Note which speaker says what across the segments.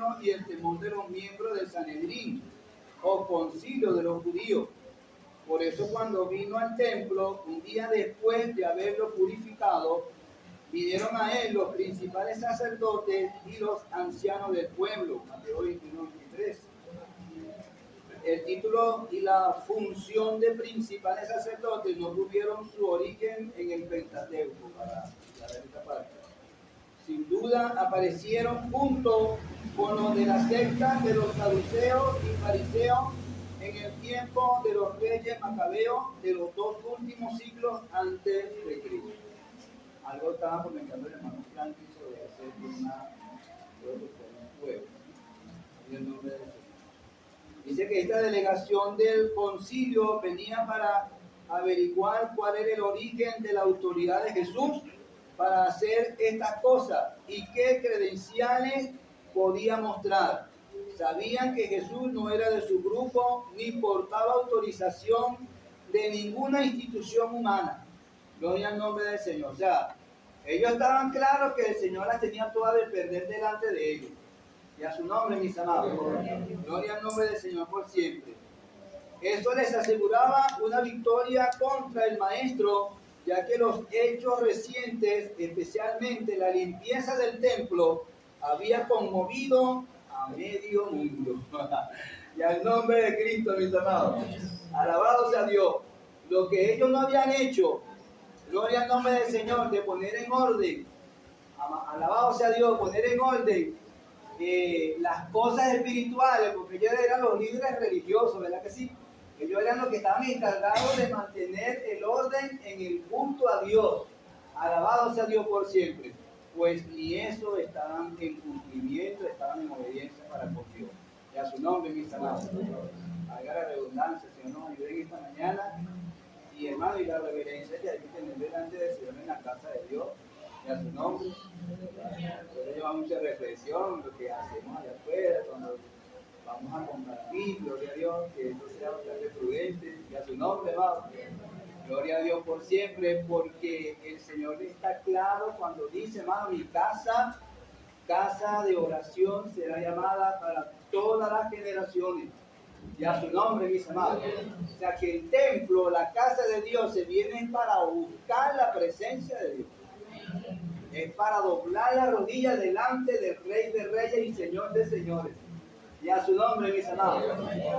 Speaker 1: freno y el temor de los miembros del Sanedrín o concilio de los judíos. Por eso cuando vino al templo, un día después de haberlo purificado, vinieron a él los principales sacerdotes y los ancianos del pueblo. Mateo 21:23. El título y la función de principales sacerdotes no tuvieron su origen en el Pentateuco, para ver esta parte. Sin duda aparecieron junto con los de la secta de los saduceos y fariseos en el tiempo de los reyes macabeos de los 2 últimos siglos antes de Cristo. Algo estaba comentando el hermano Franklin sobre ese tema, creo que fue un pueblo, en el nombre de Jesús. Dice que esta delegación del concilio venía para averiguar cuál era el origen de la autoridad de Jesús para hacer estas cosas y qué credenciales podía mostrar. Sabían que Jesús no era de su grupo ni portaba autorización de ninguna institución humana. Gloria al nombre del Señor. O sea, ellos estaban claros que el Señor las tenía todas de perder delante de ellos. Y a su nombre, mis amados. Gloria al nombre del Señor por siempre. Eso les aseguraba una victoria contra el maestro, ya que los hechos recientes, especialmente la limpieza del templo, había conmovido a medio mundo. Y al nombre de Cristo, mis amados. Alabado sea Dios. Lo que ellos no habían hecho, gloria al nombre del Señor, de poner en orden, alabado sea Dios, poner en orden las cosas espirituales, porque ellos eran los líderes religiosos, ¿verdad que sí? Ellos eran los que estaban encargados de mantener el orden en el culto a Dios. Alabado sea Dios por siempre. Pues ni eso estaban en cumplimiento, estaban en obediencia para con Dios. Y a su nombre, mis amados. Haga la redundancia, Señor nos ayude esta mañana. Y hermano, y la reverencia que hay que tener delante del Señor en la casa de Dios. Y a su nombre. Eso lleva mucha reflexión, lo que hacemos allá afuera, cuando vamos a compartir, gloria a Dios, que esto sea bastante prudente, y a su nombre, vamos. Gloria a Dios por siempre, porque el Señor está claro cuando dice, hermano, mi casa de oración será llamada para todas las generaciones. Y a su nombre, mis amados. O sea que el templo, la casa de Dios, se viene para buscar la presencia de Dios. Es para doblar la rodilla delante del Rey de Reyes y Señor de Señores. Y a su nombre, mis amados.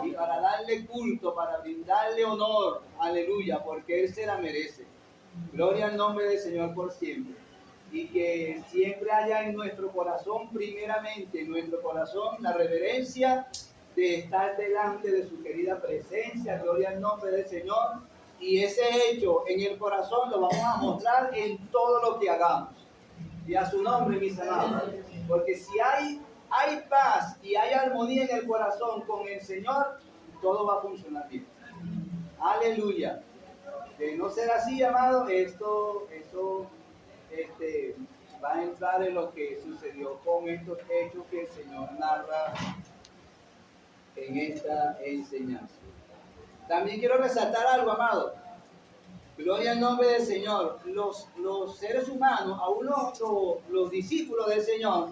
Speaker 1: Y para darle culto, para brindarle honor. Aleluya, porque Él se la merece. Gloria al nombre del Señor por siempre. Y que siempre haya en nuestro corazón, primeramente en nuestro corazón, la reverencia de estar delante de su querida presencia. Gloria al nombre del Señor. Y ese hecho en el corazón lo vamos a mostrar en todo lo que hagamos. Y a su nombre, mis amados. Porque si hay paz y hay armonía en el corazón con el Señor, todo va a funcionar bien. Aleluya. De no ser así, amado, eso va a entrar en lo que sucedió con estos hechos que el Señor narra en esta enseñanza. También quiero resaltar algo, amado. Gloria al nombre del Señor. Los seres humanos, aún los discípulos del Señor,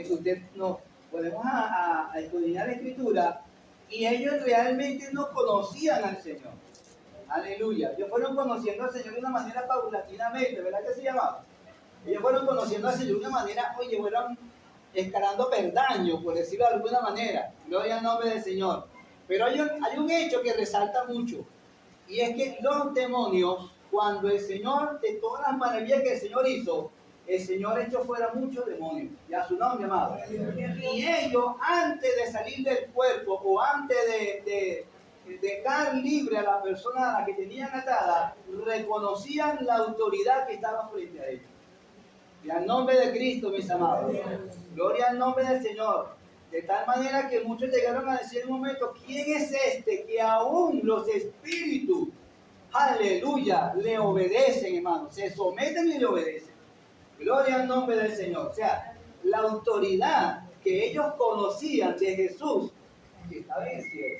Speaker 1: usted nos podemos a escudriñar la Escritura, y ellos realmente no conocían al Señor. Aleluya. Ellos fueron conociendo al Señor de una manera paulatinamente, ¿verdad que se llamaba? Ellos fueron conociendo al Señor de una manera, oye, fueron escalando peldaños, por decirlo de alguna manera. Gloria al nombre del Señor. Pero hay un hecho que resalta mucho, y es que los demonios, cuando el Señor, de todas las maravillas que el Señor hizo, el Señor echó fuera muchos demonios, y a su nombre, amado. Y ellos, antes de salir del cuerpo, o antes de dejar libre a la persona a la que tenían atada, reconocían la autoridad que estaba frente a ellos. Y al nombre de Cristo, mis amados. Gloria al nombre del Señor. De tal manera que muchos llegaron a decir en un momento, ¿quién es este que aún los espíritus, aleluya, le obedecen, hermano? Se someten y le obedecen. Gloria al nombre del Señor. O sea, la autoridad que ellos conocían de Jesús, que estaba en el cielo.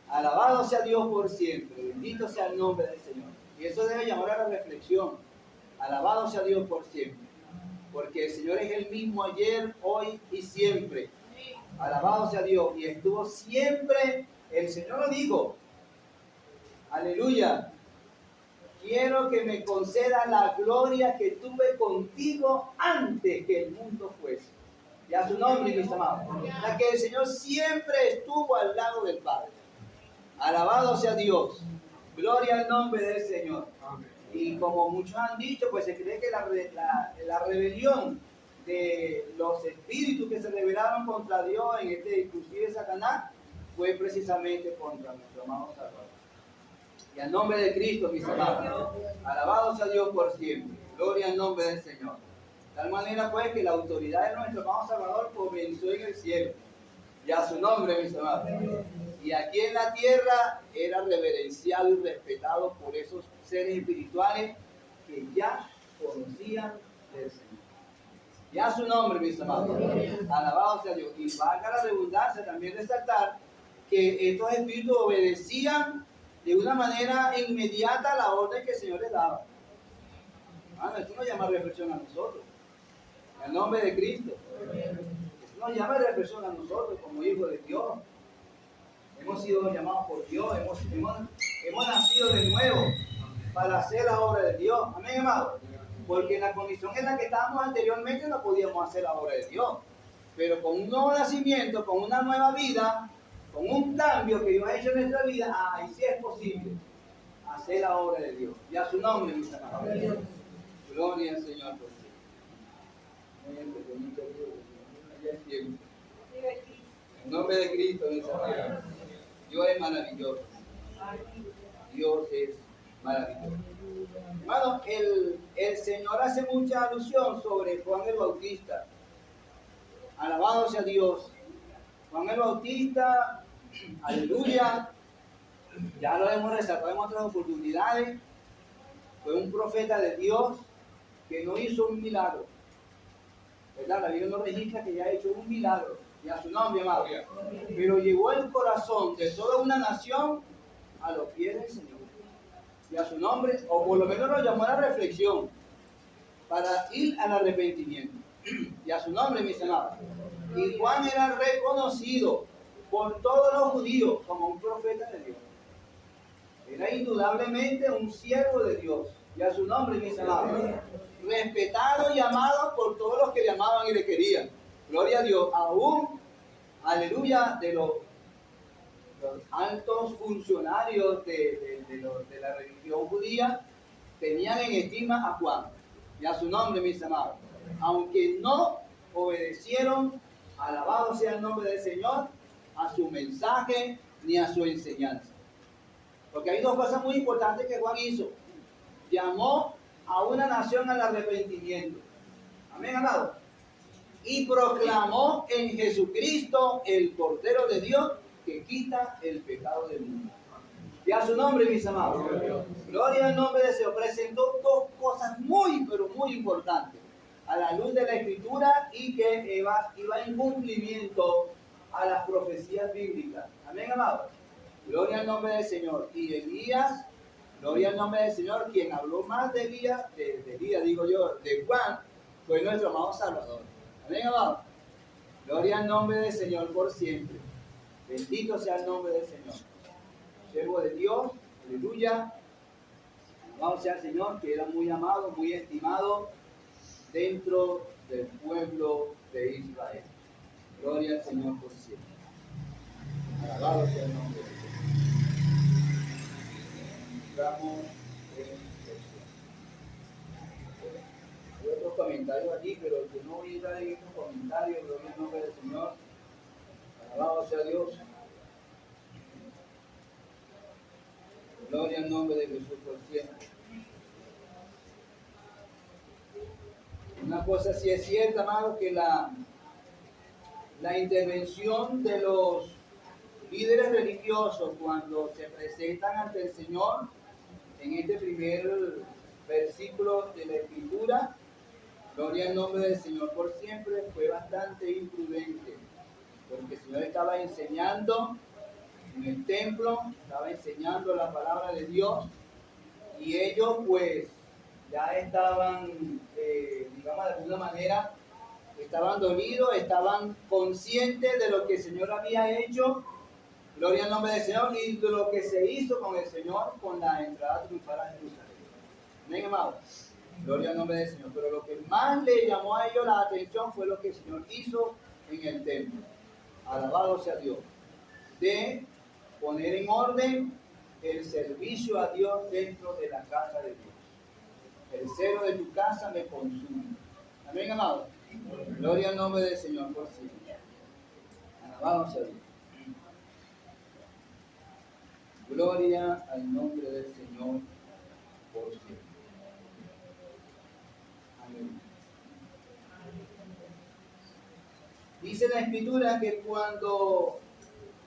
Speaker 1: Alabado sea Dios por siempre. Bendito sea el nombre del Señor. Y eso debe llamar a la reflexión. Alabado sea Dios por siempre. porque el Señor es el mismo ayer, hoy y siempre. Alabado sea Dios. Y estuvo siempre, el Señor lo dijo. Aleluya. Quiero que me conceda la gloria que tuve contigo antes que el mundo fuese. Y a su nombre, mis amados. La que el Señor siempre estuvo al lado del Padre. Alabado sea Dios. Gloria al nombre del Señor. Y como muchos han dicho, pues se cree que la rebelión de los espíritus que se rebelaron contra Dios, inclusive Satanás, fue precisamente contra nuestro amado Salvador. Y al nombre de Cristo, mis amados, alabado sea Dios por siempre. Gloria al nombre del Señor. De tal manera, pues, que la autoridad de nuestro amado Salvador comenzó en el cielo. Y a su nombre, mis amados. Y aquí en la tierra era reverenciado y respetado por esos seres espirituales que ya conocían del Señor. Y a su nombre, mis amados. Alabado sea Dios. Y valga la redundancia también resaltar que estos espíritus obedecían de una manera inmediata la orden que el Señor les daba. Esto nos llama a reflexión a nosotros. En el nombre de Cristo. Esto nos llama a reflexión a nosotros como hijos de Dios. Hemos sido llamados por Dios, hemos nacido de nuevo para hacer la obra de Dios. Amén, hermano. Porque en la condición en la que estábamos anteriormente no podíamos hacer la obra de Dios. Pero con un nuevo nacimiento, con una nueva vida, con un cambio que Dios ha hecho en nuestra vida, ahí sí es posible hacer la obra de Dios. Y a su nombre, mis hermanos. Gloria al Señor por siempre. En nombre de Cristo, mis hermanos. Dios es maravilloso. Dios es maravilloso. Hermano, el Señor hace mucha alusión sobre Juan el Bautista. Alabado sea Dios. Juan el Bautista, aleluya. Ya lo hemos resaltado en otras oportunidades. Fue un profeta de Dios que no hizo un milagro. ¿Verdad? La Biblia nos registra que ya ha hecho un milagro. Y a su nombre, amado. Pero llevó el corazón de toda una nación a los pies del Señor. Y a su nombre, o por lo menos lo llamó a la reflexión, para ir al arrepentimiento. Y a su nombre, mis amados. Y Juan era reconocido por todos los judíos como un profeta de Dios. Era indudablemente un siervo de Dios. Y a su nombre, mis amados. Respetado y amado por todos los que le amaban y le querían. Gloria a Dios. Aún, aleluya, de los altos funcionarios de la religión judía tenían en estima a Juan. Y a su nombre, mis amados. Aunque no obedecieron, alabado sea el nombre del Señor, a su mensaje ni a su enseñanza. Porque hay dos cosas muy importantes que Juan hizo. Llamó a una nación al arrepentimiento. Amén, amado. Y proclamó en Jesucristo el Cordero de Dios que quita el pecado del mundo. Y a su nombre, mis amados. Gloria al nombre de Dios. Presentó dos cosas muy, pero muy importantes a la luz de la Escritura y que iba en cumplimiento a las profecías bíblicas. Amén, amados. Gloria al nombre del Señor. Y Elías, gloria al nombre del Señor, quien habló más de Elías, de Juan, fue nuestro amado Salvador. Amén, amados. Gloria al nombre del Señor por siempre. Bendito sea el nombre del Señor. Siervo de Dios, aleluya. Alabado sea el Señor, que era muy amado, muy estimado dentro del pueblo de Israel. Gloria al Señor por siempre. Alabado sea el nombre de Dios. Entramos en lección. Hay otros comentarios aquí, pero yo no voy a entrar en estos comentarios. Gloria al nombre del Señor. Alabado sea Dios. Gloria al nombre de Jesús por siempre. Una cosa sí es cierta, amado, que la intervención de los líderes religiosos cuando se presentan ante el Señor en este primer versículo de la Escritura, gloria al nombre del Señor por siempre, fue bastante imprudente, porque el Señor estaba enseñando en el templo, estaba enseñando la palabra de Dios, y ellos pues ya estaban, digamos de alguna manera, estaban dolidos, estaban conscientes de lo que el Señor había hecho, gloria al nombre del Señor, y de lo que se hizo con el Señor con la entrada triunfal a Jerusalén. Amén, amados. Gloria al nombre del Señor. Pero lo que más le llamó a ellos la atención fue lo que el Señor hizo en el templo. Alabado sea Dios. De poner en orden el servicio a Dios dentro de la casa de Dios. El celo de tu casa me consume. Amén, amado. Gloria al nombre del Señor por siempre. Alabado sea Dios. Gloria al nombre del Señor por siempre. Amén. Dice la Escritura que cuando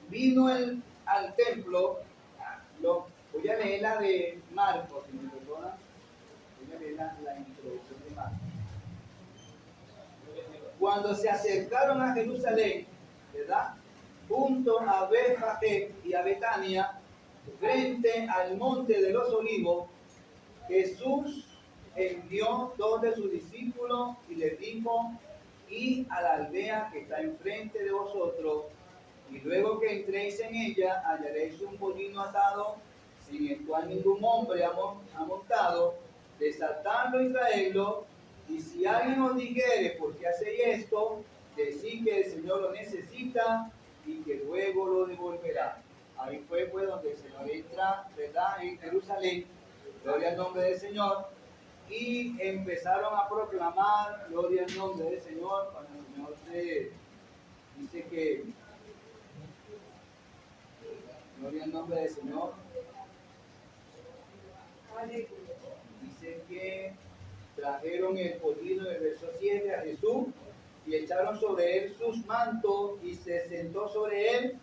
Speaker 1: vino al templo, voy a leer la de Marcos, si me perdonan, voy a leer la introducción de Marcos. Cuando se acercaron a Jerusalén, ¿verdad? Junto a Betfagé y a Betania, frente al monte de los olivos, Jesús envió dos de sus discípulos y les dijo: id a la aldea que está enfrente de vosotros, y luego que entréis en ella hallaréis un molino atado, sin el cual ningún hombre ha montado. Desatadlo y traedlo, y si alguien os dijere: ¿por qué hacéis esto?, decid que el Señor lo necesita y que luego lo devolverá. Ahí fue pues donde el Señor entra, ¿verdad?, en Jerusalén. Gloria al nombre del Señor. Y empezaron a proclamar gloria al nombre del Señor. Cuando el Señor se dice que gloria al nombre del Señor, dice que trajeron el pollino del verso 7 a Jesús y echaron sobre él sus mantos y se sentó sobre él.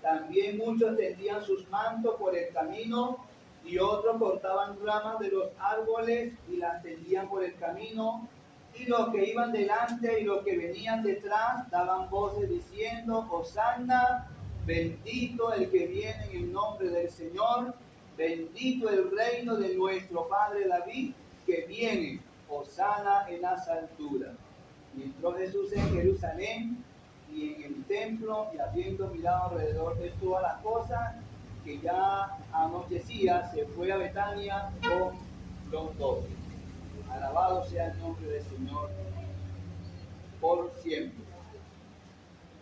Speaker 1: También muchos tendían sus mantos por el camino y otros cortaban ramas de los árboles y las tendían por el camino. Y los que iban delante y los que venían detrás daban voces diciendo: Hosanna, bendito el que viene en el nombre del Señor, bendito el reino de nuestro padre David que viene, Hosanna en las alturas. Y entró Jesús en Jerusalén y en el templo, y habiendo mirado alrededor de todas las cosas, que ya anochecía, se fue a Betania con los 12. Alabado sea el nombre del Señor por siempre.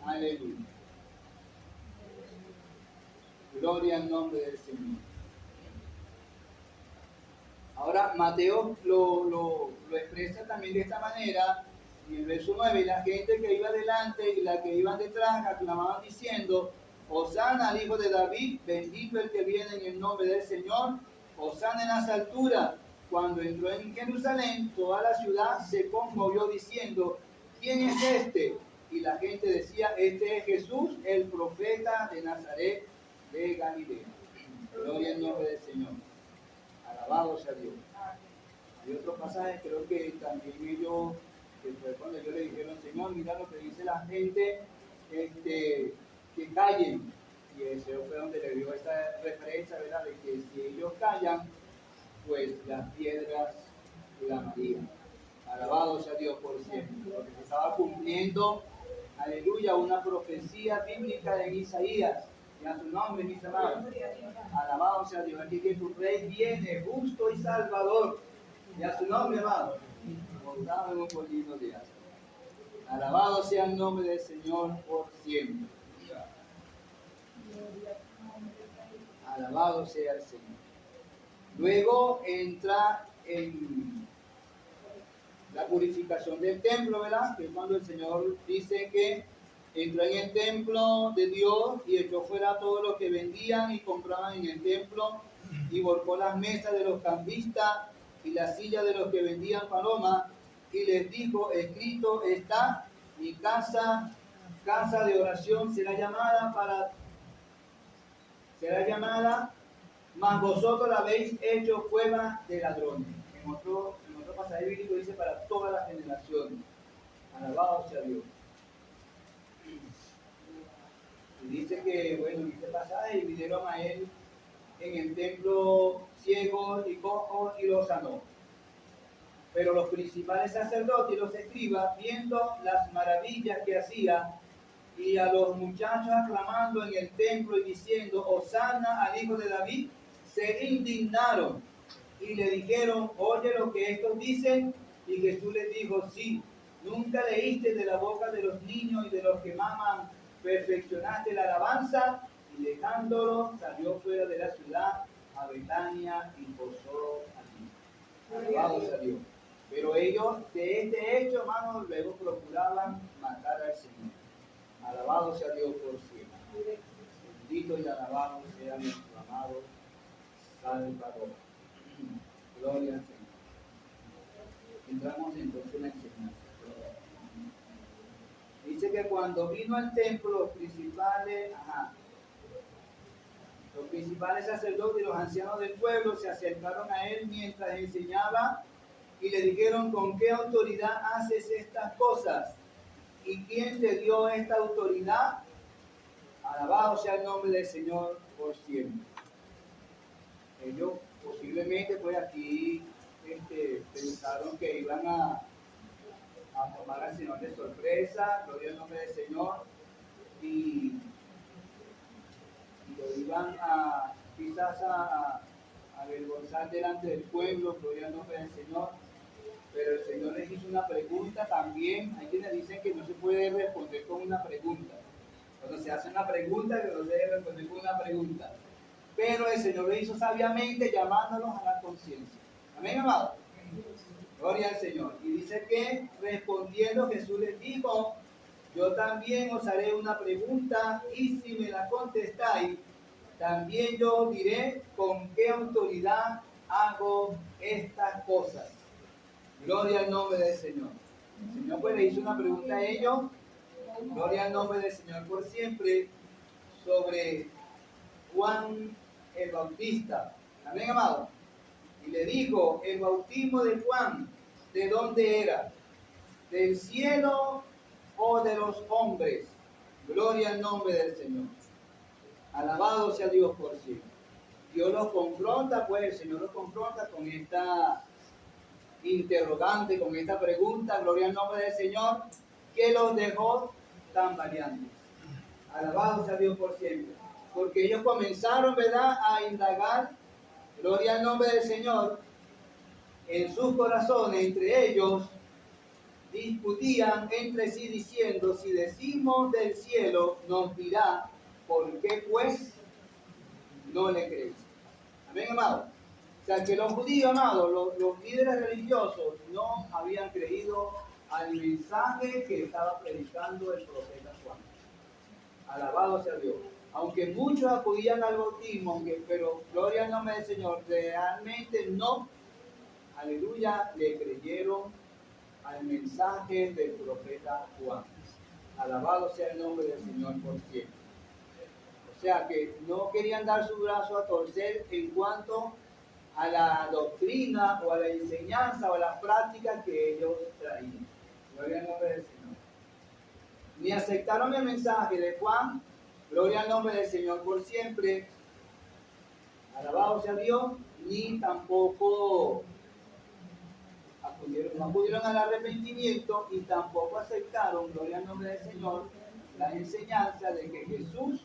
Speaker 1: Aleluya. Gloria al nombre del Señor. Ahora Mateo lo expresa también de esta manera. Y en el verso 9, la gente que iba delante y la que iban detrás aclamaban diciendo: Hosanna al Hijo de David, bendito el que viene en el nombre del Señor, Hosanna en las alturas. Cuando entró en Jerusalén, toda la ciudad se conmovió diciendo: ¿quién es este? Y la gente decía: este es Jesús, el profeta de Nazaret de Galilea. Gloria al nombre del Señor. Alabado sea Dios. Hay otros pasajes, creo que también ellos, que fue cuando ellos le dijeron: Señor, mira lo que dice la gente, que callen. Y ese fue donde le dio esta referencia, ¿verdad?, de que si ellos callan, pues las piedras clamarían. Alabado sea Dios por siempre. Porque se estaba cumpliendo, aleluya, una profecía bíblica en Isaías. Y a su nombre, mis amados. Alabado sea Dios. Aquí que tu rey viene, justo y salvador. Y a su nombre, amado. Montado en un pollino de asno. Alabado sea el nombre del Señor por siempre. Alabado sea el Señor. Luego entra en la purificación del templo, ¿verdad? Que es cuando el Señor dice que entró en el templo de Dios y echó fuera a todos los que vendían y compraban en el templo, y volcó las mesas de los cambistas y las sillas de los que vendían palomas, y les dijo: escrito está, mi casa, casa de oración será llamada, mas vosotros la habéis hecho cueva de ladrones. En otro pasaje bíblico dice: para todas las generaciones. Alabado sea Dios. Y dice que, bueno, en este pasaje vinieron a él en el templo ciegos y cojos y los sanó. Pero los principales sacerdotes y los escribas, viendo las maravillas que hacía, y a los muchachos aclamando en el templo y diciendo, Hosana al hijo de David, se indignaron y le dijeron, oye lo que estos dicen. Y Jesús les dijo, sí, nunca leíste de la boca de los niños y de los que maman, perfeccionaste la alabanza. Y dejándolo, salió fuera de la ciudad a Betania y posó allí. Alabado sea Dios. Pero ellos de este hecho, hermanos, luego procuraban matar al Señor. Alabado sea Dios por siempre. Bendito y alabado sea nuestro amado Salvador. Gloria al Señor. Entramos entonces en la enseñanza. Dice que cuando vino al templo, los principales sacerdotes y los ancianos del pueblo se acercaron a él mientras enseñaba y le dijeron, ¿con qué autoridad haces estas cosas? ¿Y quién te dio esta autoridad? Alabado sea el nombre del Señor por siempre. Ellos posiblemente pues aquí pensaron que iban a tomar al Señor de sorpresa, gloria al nombre del Señor, y lo iban a quizás a avergonzar delante del pueblo, gloria al nombre del Señor. Pero el Señor les hizo una pregunta también. Hay quienes dicen que no se puede responder con una pregunta. Cuando se hace una pregunta, que no se debe responder con una pregunta. Pero el Señor lo hizo sabiamente llamándolos a la conciencia. Amén, amado. Gloria al Señor. Y dice que respondiendo Jesús les dijo, yo también os haré una pregunta y si me la contestáis, también yo os diré con qué autoridad hago estas cosas. Gloria al nombre del Señor. El Señor pues le hizo una pregunta a ellos. Gloria al nombre del Señor por siempre sobre Juan el Bautista. Amén, amado. Y le dijo, el bautismo de Juan, ¿de dónde era? ¿Del cielo o de los hombres? Gloria al nombre del Señor. Alabado sea Dios por siempre. Dios los confronta, pues el Señor los confronta con esta interrogante, con esta pregunta, gloria al nombre del Señor, que los dejó tan variantes. Alabado sea Dios por siempre. Porque ellos comenzaron, ¿verdad?, a indagar, gloria al nombre del Señor, en sus corazones, entre ellos, discutían entre sí diciendo, si decimos del cielo, nos dirá, ¿por qué pues no le creéis? Amén, amado. O sea, que los judíos, amados, los líderes religiosos, no habían creído al mensaje que estaba predicando el profeta Juan. Alabado sea Dios. Aunque muchos acudían al bautismo, pero gloria al nombre del Señor, realmente no, aleluya, le creyeron al mensaje del profeta Juan. Alabado sea el nombre del Señor por siempre. O sea que no querían dar su brazo a torcer en cuanto a la doctrina o a la enseñanza o a las prácticas que ellos traían. Gloria al nombre del Señor. Ni aceptaron el mensaje de Juan, gloria al nombre del Señor por siempre, alabado sea Dios, ni tampoco no acudieron al arrepentimiento y tampoco aceptaron, gloria al nombre del Señor, la enseñanza de que Jesús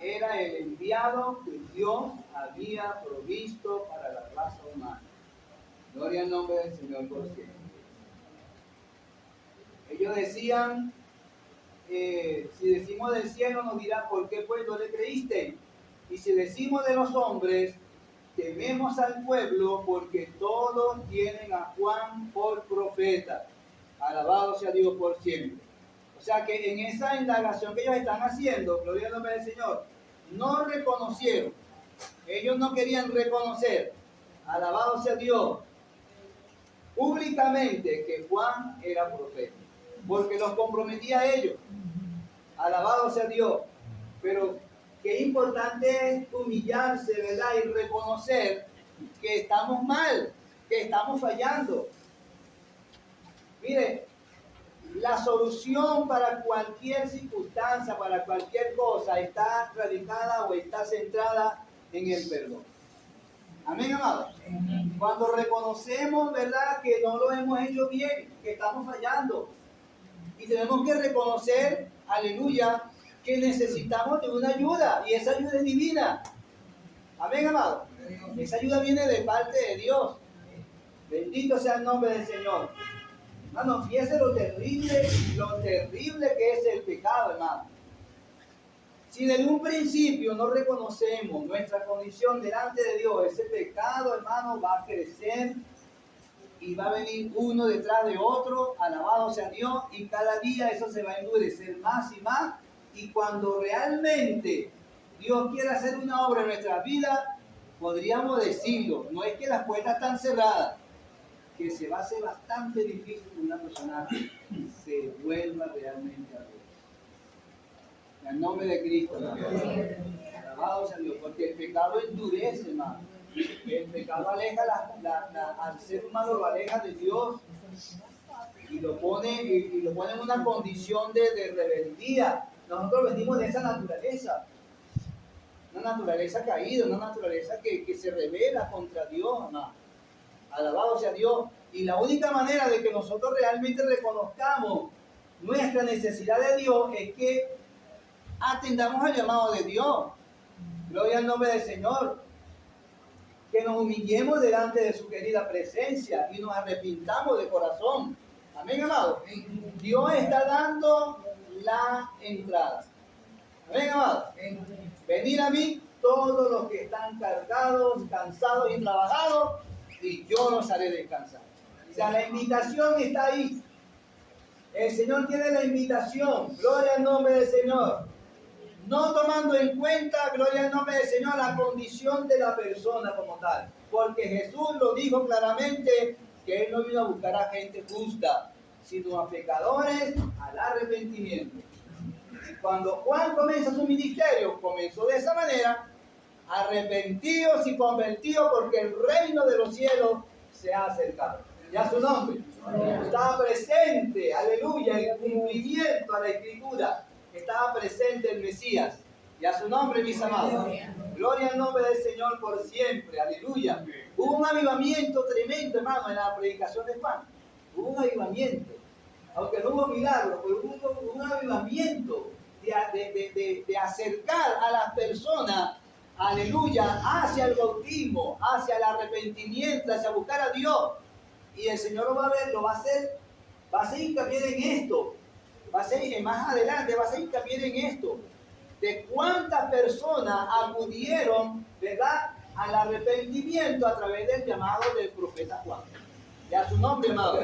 Speaker 1: era el enviado que Dios había provisto para la raza humana. Gloria al nombre del Señor por siempre. Ellos decían, si decimos del cielo nos dirá, ¿por qué pues no le creíste? Y si decimos de los hombres, tememos al pueblo porque todos tienen a Juan por profeta. Alabado sea Dios por siempre. O sea que en esa indagación que ellos están haciendo, gloria al nombre del Señor, no reconocieron. Ellos no querían reconocer, alabado sea Dios, públicamente que Juan era profeta, porque los comprometía a ellos. Alabado sea Dios. Pero qué importante es humillarse, ¿verdad? Y reconocer que estamos mal, que estamos fallando. Mire, la solución para cualquier circunstancia, para cualquier cosa, está radicada o está centrada en el perdón. Amén, amado. Cuando reconocemos, ¿verdad?, que no lo hemos hecho bien, que estamos fallando. Y tenemos que reconocer, aleluya, que necesitamos de una ayuda. Y esa ayuda es divina. Amén, amado. Esa ayuda viene de parte de Dios. Bendito sea el nombre del Señor. Hermano, fíjese lo terrible que es el pecado, hermano. Si desde un principio no reconocemos nuestra condición delante de Dios, ese pecado, hermano, va a crecer y va a venir uno detrás de otro, alabado sea Dios, y cada día eso se va a endurecer más y más. Y cuando realmente Dios quiere hacer una obra en nuestra vida, podríamos decirlo, no es que las puertas están cerradas, que se va a hacer bastante difícil que una persona se vuelva realmente a Dios. En el nombre de Cristo, hermano. Alabado sea Dios, porque el pecado endurece, hermano. El pecado aleja al ser humano, lo aleja de Dios y lo pone en una condición de rebeldía. Nosotros venimos de esa naturaleza, una naturaleza caída, una naturaleza que se rebela contra Dios, hermano. Alabado sea Dios. Y la única manera de que nosotros realmente reconozcamos nuestra necesidad de Dios es que atendamos al llamado de Dios. Gloria al nombre del Señor. Que nos humillemos delante de su querida presencia y nos arrepintamos de corazón. Amén, amado. Dios está dando la entrada. Amén, amado. Venid a mí todos los que están cargados, cansados y trabajados, y yo los haré descansar. O sea, la invitación está ahí. El Señor tiene la invitación. Gloria al nombre del Señor. No tomando en cuenta, gloria al nombre del Señor, la condición de la persona como tal. Porque Jesús lo dijo claramente, que Él no vino a buscar a gente justa, sino a pecadores al arrepentimiento. Y cuando Juan comienza su ministerio, comenzó de esa manera: arrepentidos y convertidos, porque el reino de los cielos se ha acercado. Ya su nombre estaba presente, aleluya, el cumplimiento a la Escritura. Estaba presente el Mesías. Y a su nombre, mis amados. Gloria al nombre del Señor por siempre. Aleluya. Hubo un avivamiento tremendo, hermano, en la predicación de Juan. Hubo un avivamiento. Aunque no hubo milagros, pero hubo un avivamiento de acercar a las personas, aleluya, hacia el bautismo, hacia el arrepentimiento, hacia buscar a Dios. Y el Señor lo va a ver, lo va a hacer hincapié en esto. Va a ser más adelante, va a ser hincapié en esto, de cuántas personas acudieron, ¿verdad?, al arrepentimiento a través del llamado del profeta Juan. Ya su nombre, amado.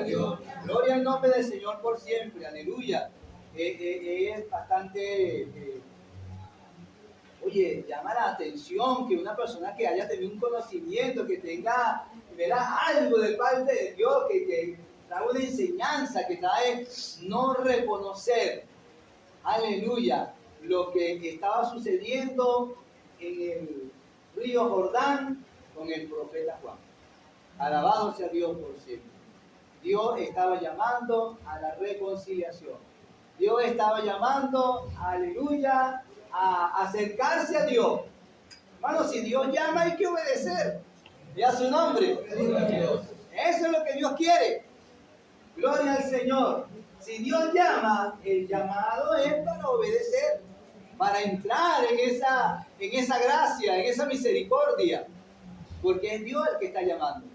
Speaker 1: Gloria al nombre del Señor por siempre, aleluya. Es bastante, llama la atención que una persona que haya tenido un conocimiento, que tenga, ¿verdad?, algo de parte de Dios, que trae una enseñanza, que trae no reconocer, aleluya, lo que estaba sucediendo en el río Jordán con el profeta Juan. Alabado sea Dios por siempre. Dios estaba llamando a la reconciliación. Dios estaba llamando, aleluya, a acercarse a Dios. Hermano, si Dios llama hay que obedecer. Y a su nombre. Eso es lo que Dios quiere. Gloria al Señor. Si Dios llama, el llamado es para obedecer, para entrar en esa gracia, en esa misericordia, porque es Dios el que está llamando.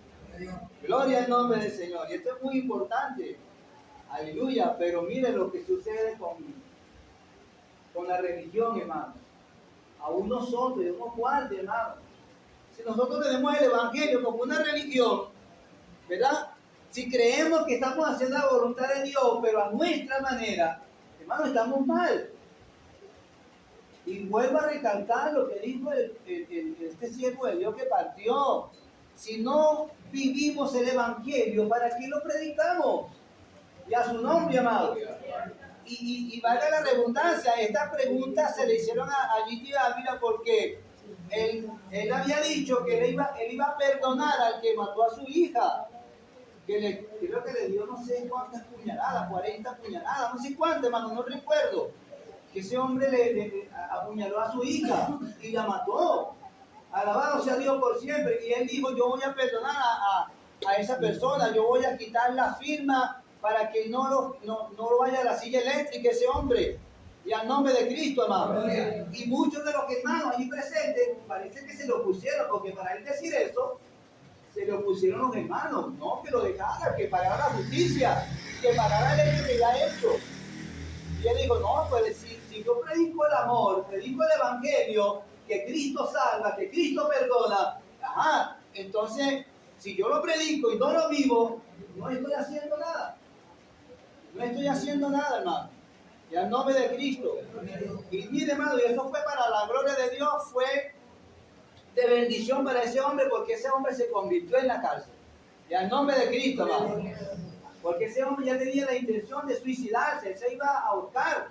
Speaker 1: Gloria al nombre del Señor. Y esto es muy importante. Aleluya. Pero miren lo que sucede con la religión, hermano. Aún nosotros debemos guardar, hermano. Si nosotros tenemos el Evangelio como una religión, ¿verdad? Si creemos que estamos haciendo la voluntad de Dios, pero a nuestra manera, hermano, estamos mal. Y vuelvo a recalcar lo que dijo este siervo de Dios que partió. Si no vivimos el Evangelio, ¿para qué lo predicamos? Y a su nombre, amado. Y valga la redundancia, esta pregunta se le hicieron a Gigi Ávila porque él había dicho que él iba a perdonar al que mató a su hija. Creo que le dio no sé cuántas puñaladas, 40 puñaladas, no sé cuántas, hermano, no recuerdo. Que ese hombre le apuñaló a su hija y la mató. Alabado sea Dios por siempre. Y él dijo, yo voy a perdonar a esa persona, yo voy a quitar la firma para que no lo vaya a la silla eléctrica ese hombre. Y al nombre de Cristo, hermano. Y muchos de los hermanos allí presentes parece que se lo pusieron, porque para él decir eso, se lo pusieron los hermanos. No, que lo dejara, que pagara la justicia, que pagara el hecho que ya ha hecho. Y él dijo, no, pues si yo predico el amor, predico el evangelio, que Cristo salva, que Cristo perdona, ajá, entonces, si yo lo predico y no lo vivo, no estoy haciendo nada. No estoy haciendo nada, hermano. Y al nombre de Cristo. Y mire, hermano, y eso fue para la gloria de Dios, fue de bendición para ese hombre, porque ese hombre se convirtió en la cárcel. Y al nombre de Cristo, hermano. Porque ese hombre ya tenía la intención de suicidarse, él se iba a ahorcar.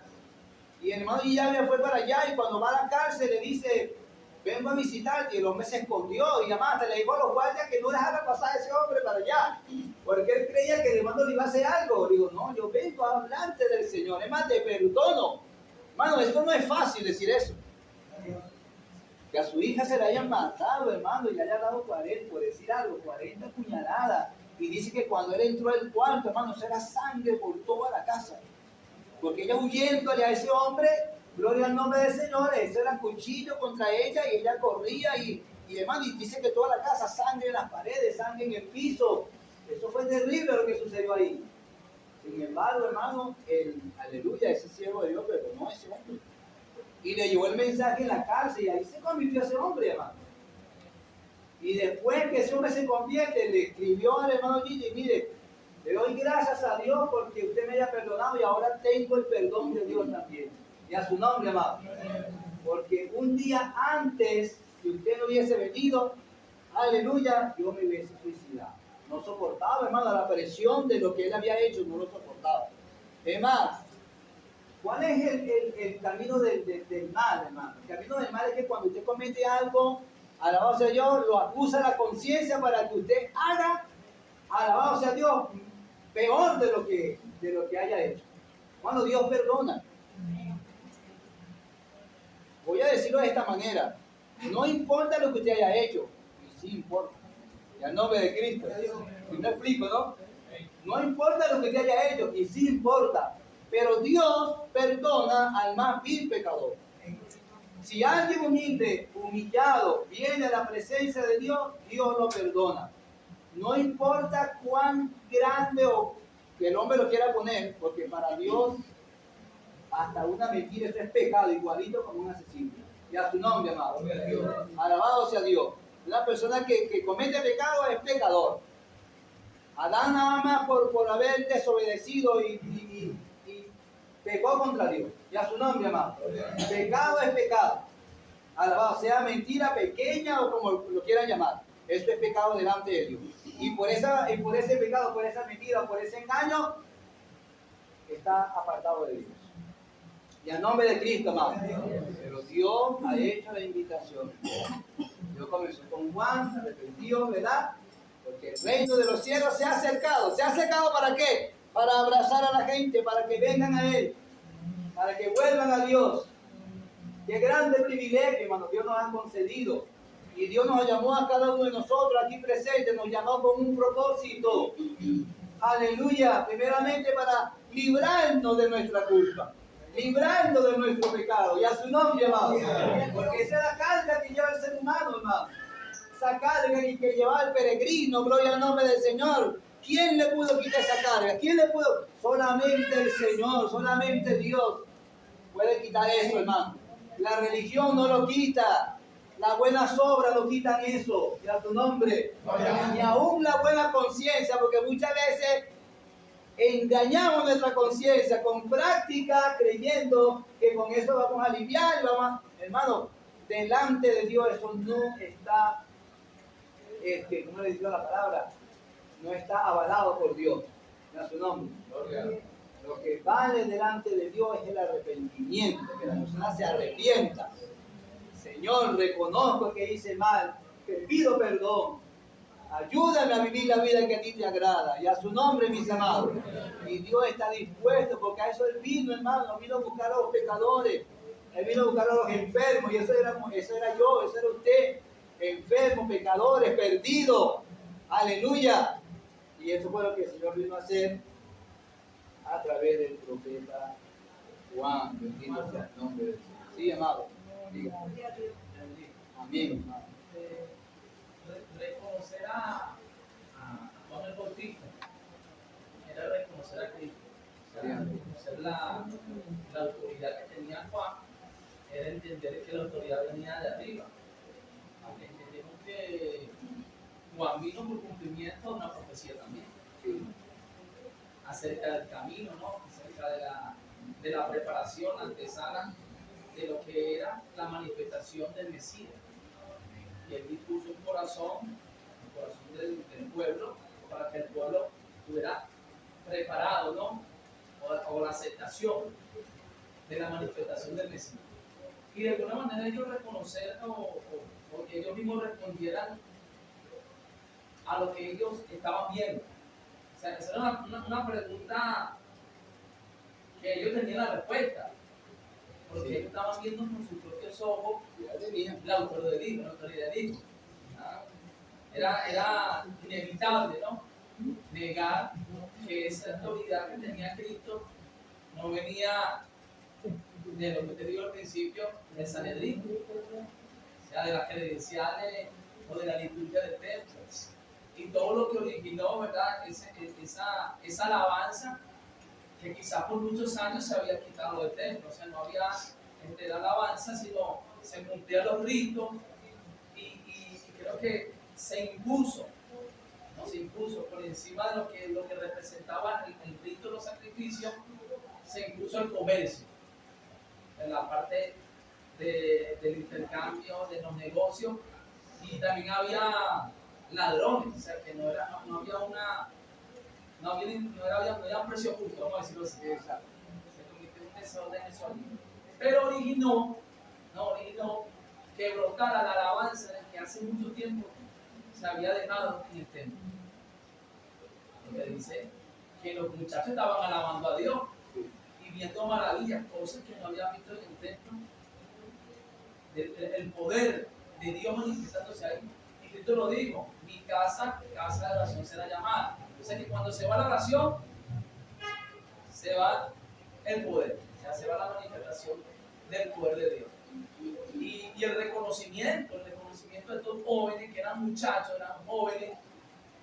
Speaker 1: Y el hermano ya fue para allá, y cuando va a la cárcel le dice, vengo a visitarte, y el hombre se escondió, y además le dijo a los guardias que no dejara pasar a ese hombre para allá, porque él creía que el hermano le iba a hacer algo. Digo, no, yo vengo a hablarte del Señor, es más, te perdono. Hermano, esto no es fácil decir eso. Que a su hija se la hayan matado, hermano, y le hayan dado 40, por decir algo, 40 puñaladas. Y dice que cuando él entró al cuarto, hermano, eso era sangre por toda la casa. Porque ella huyéndole a ese hombre, gloria al nombre del Señor, eso era cuchillo contra ella y ella corría y hermano, y dice que toda la casa, sangre en las paredes, sangre en el piso. Eso fue terrible lo que sucedió ahí. Sin embargo, hermano, aleluya, ese siervo de Dios perdonó a ese hombre. Y le llevó el mensaje en la cárcel y ahí se convirtió ese hombre, hermano. Y después que ese hombre se convierte, le escribió al hermano Gigi, mire, le doy gracias a Dios porque usted me haya perdonado y ahora tengo el perdón de Dios también. Y a su nombre, amado. Porque un día antes, si usted no hubiese venido, aleluya, yo me hubiese suicidado. No soportaba, hermano, la presión de lo que él había hecho, no lo soportaba. Es más, ¿cuál es el camino del mal, hermano? El camino del mal es que cuando usted comete algo, alabado sea Dios, lo acusa la conciencia para que usted haga, alabado sea Dios, peor de lo que haya hecho. Cuando Dios perdona. Voy a decirlo de esta manera. No importa lo que usted haya hecho, y sí importa. Y al nombre de Cristo. Y me explico, ¿no? No importa lo que usted haya hecho, y sí importa. Pero Dios perdona al más vil pecador. Si alguien humilde, humillado, viene a la presencia de Dios, Dios lo perdona. No importa cuán grande o que el hombre lo quiera poner, porque para Dios hasta una mentira eso es pecado, igualito como un asesino. Y a su nombre, amado. Alabado sea Dios. Una persona que comete pecado es pecador. Adán nada más por haber desobedecido y pecó contra Dios. Y a su nombre, amado. Pecado es pecado. Alabado, sea mentira pequeña o como lo quieran llamar. Eso es pecado delante de Dios. Y por ese pecado, por esa mentira, por ese engaño, está apartado de Dios. Y a nombre de Cristo, amado. Pero Dios ha hecho la invitación. Dios comenzó con Juan, se arrepintió, ¿verdad? Porque el reino de los cielos se ha acercado. ¿Se ha acercado para qué? Para abrazar a la gente, para que vengan a Él, para que vuelvan a Dios. Qué grande privilegio, hermano, Dios nos ha concedido. Y Dios nos llamó a cada uno de nosotros aquí presentes, nos llamó con un propósito. Aleluya, primeramente para librarnos de nuestra culpa, librarnos de nuestro pecado. Y a su nombre, hermano. Porque esa es la carga que lleva el ser humano, hermano. Esa carga que lleva el peregrino, gloria al nombre del Señor. ¿Quién le pudo quitar esa carga? ¿Quién le pudo? Solamente el Señor, solamente Dios puede quitar eso, hermano. La religión no lo quita. Las buenas obras no quitan eso. Y a tu nombre. Ni aún la buena conciencia, porque muchas veces engañamos nuestra conciencia con práctica, creyendo que con eso vamos a aliviar. Hermano, delante de Dios eso no está, ¿cómo le digo la palabra? No está avalado por Dios. Y a su nombre. Lo que vale delante de Dios es el arrepentimiento, que la persona se arrepienta. Señor, reconozco que hice mal, te pido perdón. Ayúdame a vivir la vida que a ti te agrada. Y a su nombre, mis amados. Y Dios está dispuesto, porque a eso Él vino, hermano. Vino a buscar a los pecadores. Él vino a buscar a los enfermos. Y eso era yo, eso era usted. enfermos, pecadores, perdidos. Aleluya. Y eso fue lo que el Señor vino a hacer a través del profeta Juan. Bendito sea el nombre del Señor. Sí, amado. Diga. Amén, amado.
Speaker 2: Reconocer a Juan el Bautista era reconocer a Cristo. O sea, reconocer la autoridad que tenía Juan era entender que la autoridad venía de arriba. Entendemos que Juan vino por cumplimiento de una profecía también.
Speaker 1: Sí.
Speaker 2: Acerca del camino, ¿no? Acerca de la preparación antesala de lo que era la manifestación del Mesías. Y él dispuso el corazón del pueblo, para que el pueblo estuviera preparado, ¿no? O la aceptación de la manifestación del Mesías. Y de alguna manera ellos reconocer o que ellos mismos respondieran a lo que ellos estaban viendo. O sea, esa era una pregunta que ellos tenían la respuesta, porque ellos estaban viendo con sus propios ojos la autoridad del Hijo. Era inevitable, ¿no? Negar que esa autoridad que tenía Cristo no venía de lo que te digo al principio, del Sanedrín, o sea, de las credenciales o de la liturgia del templo. Y todo lo que originó, ¿verdad? Esa alabanza que quizás por muchos años se había quitado del templo, o sea, no había la alabanza, sino se cumplían los ritos y creo que se impuso por encima de lo que representaba el rito de los sacrificios, se impuso el comercio, en la parte del intercambio, de los negocios, y también había ladrones, o sea que no había un precio justo, vamos a decirlo así.
Speaker 1: Exacto.
Speaker 2: Se cometió un desorden eso allí. Pero originó que brotara la alabanza que hace mucho tiempo se había dejado en el templo. Porque dice que los muchachos estaban alabando a Dios y viendo maravillas, cosas que no habían visto en el templo, el poder de Dios manifestándose ahí. Y Cristo lo dijo: mi casa de oración será llamada. O sea que cuando se va la oración, se va el poder, o sea, se va la manifestación del poder de Dios. Y el reconocimiento de estos jóvenes, que eran muchachos, eran jóvenes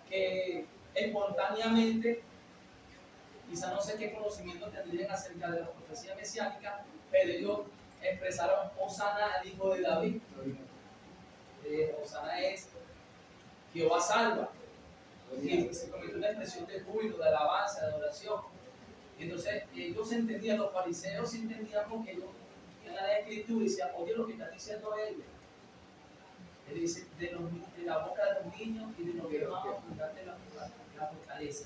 Speaker 2: que espontáneamente, quizá no sé qué conocimiento tendrían acerca de la profecía mesiánica, pero ellos expresaron: Hosana al hijo de David. Hosana es Jehová salva. Y se convirtió en una expresión de júbilo, de alabanza, de adoración. Y entonces ellos entendían, los fariseos entendían, porque ellos en la escritura decían: oye, lo que está diciendo él. Él dice: de la boca de los niños y de los que van a fundar de la fortaleza,